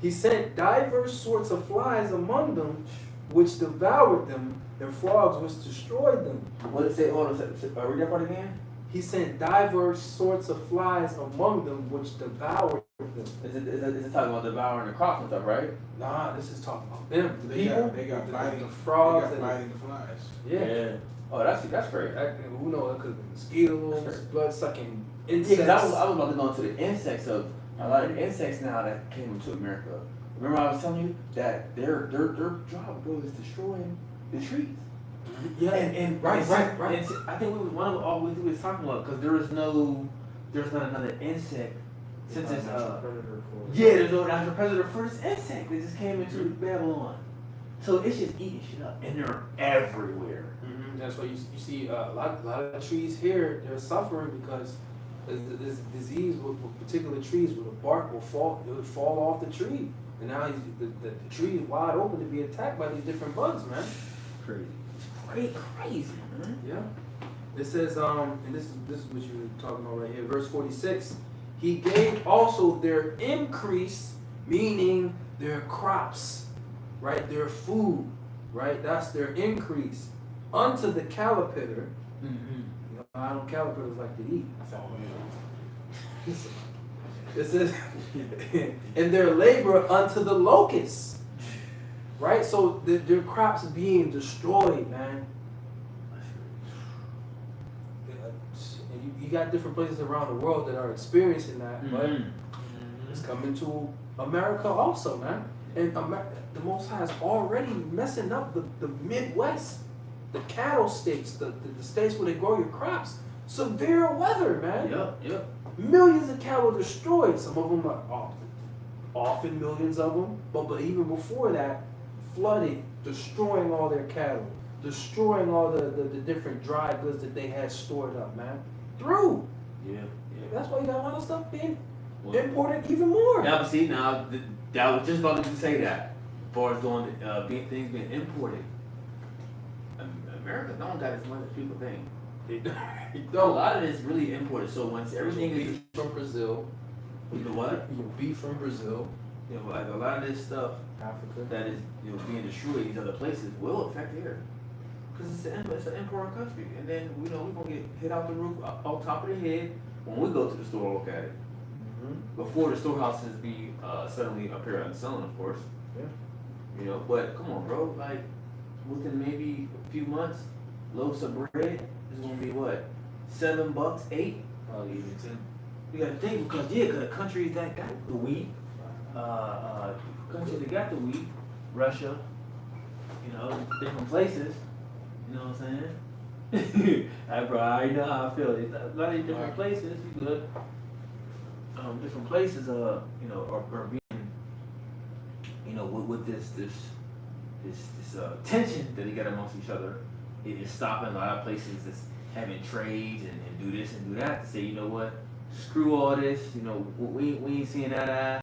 He sent diverse sorts of flies among them, which devoured them, and frogs which destroyed them. What did it say? Hold on, read that part again. He sent diverse sorts of flies among them, which devoured them. Is it talking about devouring the crops and stuff, right? Nah, this is talking about them. The They people, got biting the frogs, They got and biting the flies. yeah. Oh, that's great. Who knows? It could be mosquitoes, blood sucking Yeah, insects. because I was about to go into the insects of a lot of insects now that came into America. Remember I was telling you that their job, bro, is destroying the trees. Yeah, And right. And I think one of all we do is talking about because there's not another insect since it's there's no natural predator for this insect that just came into Babylon. So it's just eating shit up, and they're everywhere. That's why you see a lot of trees here. They're suffering because This disease with particular trees where the bark will fall, it would fall off the tree. And now the tree is wide open to be attacked by these different bugs, man. Crazy. Crazy, man. Yeah. It says, and this is what you were talking about right here, verse 46. He gave also their increase, meaning their crops, right? Their food, right? That's their increase. Unto the caterpillar. Mm-hmm. You know, I don't caterpillars like to eat. Oh, yeah. It says, and their labor unto the locusts. Right? So their crops being destroyed, man. And you got different places around the world that are experiencing that, but it's coming to America also, man. And the Most High is already messing up the Midwest, the cattle states, the states where they grow your crops. Severe weather, man. Yep. Millions of cattle destroyed. Some of them are often millions of them, but even before that, flooded, destroying all their cattle, destroying all the different dry goods that they had stored up, man. Through. Yeah. That's why you got a lot of stuff being Well, imported even more. now, see, now, that was just about to say that. As far as going, things being imported. America don't got as much as people think. A lot of this really imported. So once everything is, Beef from Brazil. you know what? Beef from Brazil. You know, like a lot of this stuff Africa. that is, being destroyed in these other places will affect here. Because it's an importing country. And then, we're gonna get hit out the roof, off top of the head when we go to the store and look at it. Before the storehouses be suddenly appear unsown, of course. Yeah. But come on, bro. Like, within maybe a few months, loaves of bread is gonna be what? $7, $8? Probably even 10. You gotta think because the countries that got the wheat, countries that got the wheat, Russia, different places. You know what I'm saying? Bro, I already know how I feel. It's a lot of different places. You good? Different places, are being, with this tension that they got amongst each other. It is stopping a lot of places that's having trades and do this and do that to say, you know what? Screw all this. We ain't seeing that.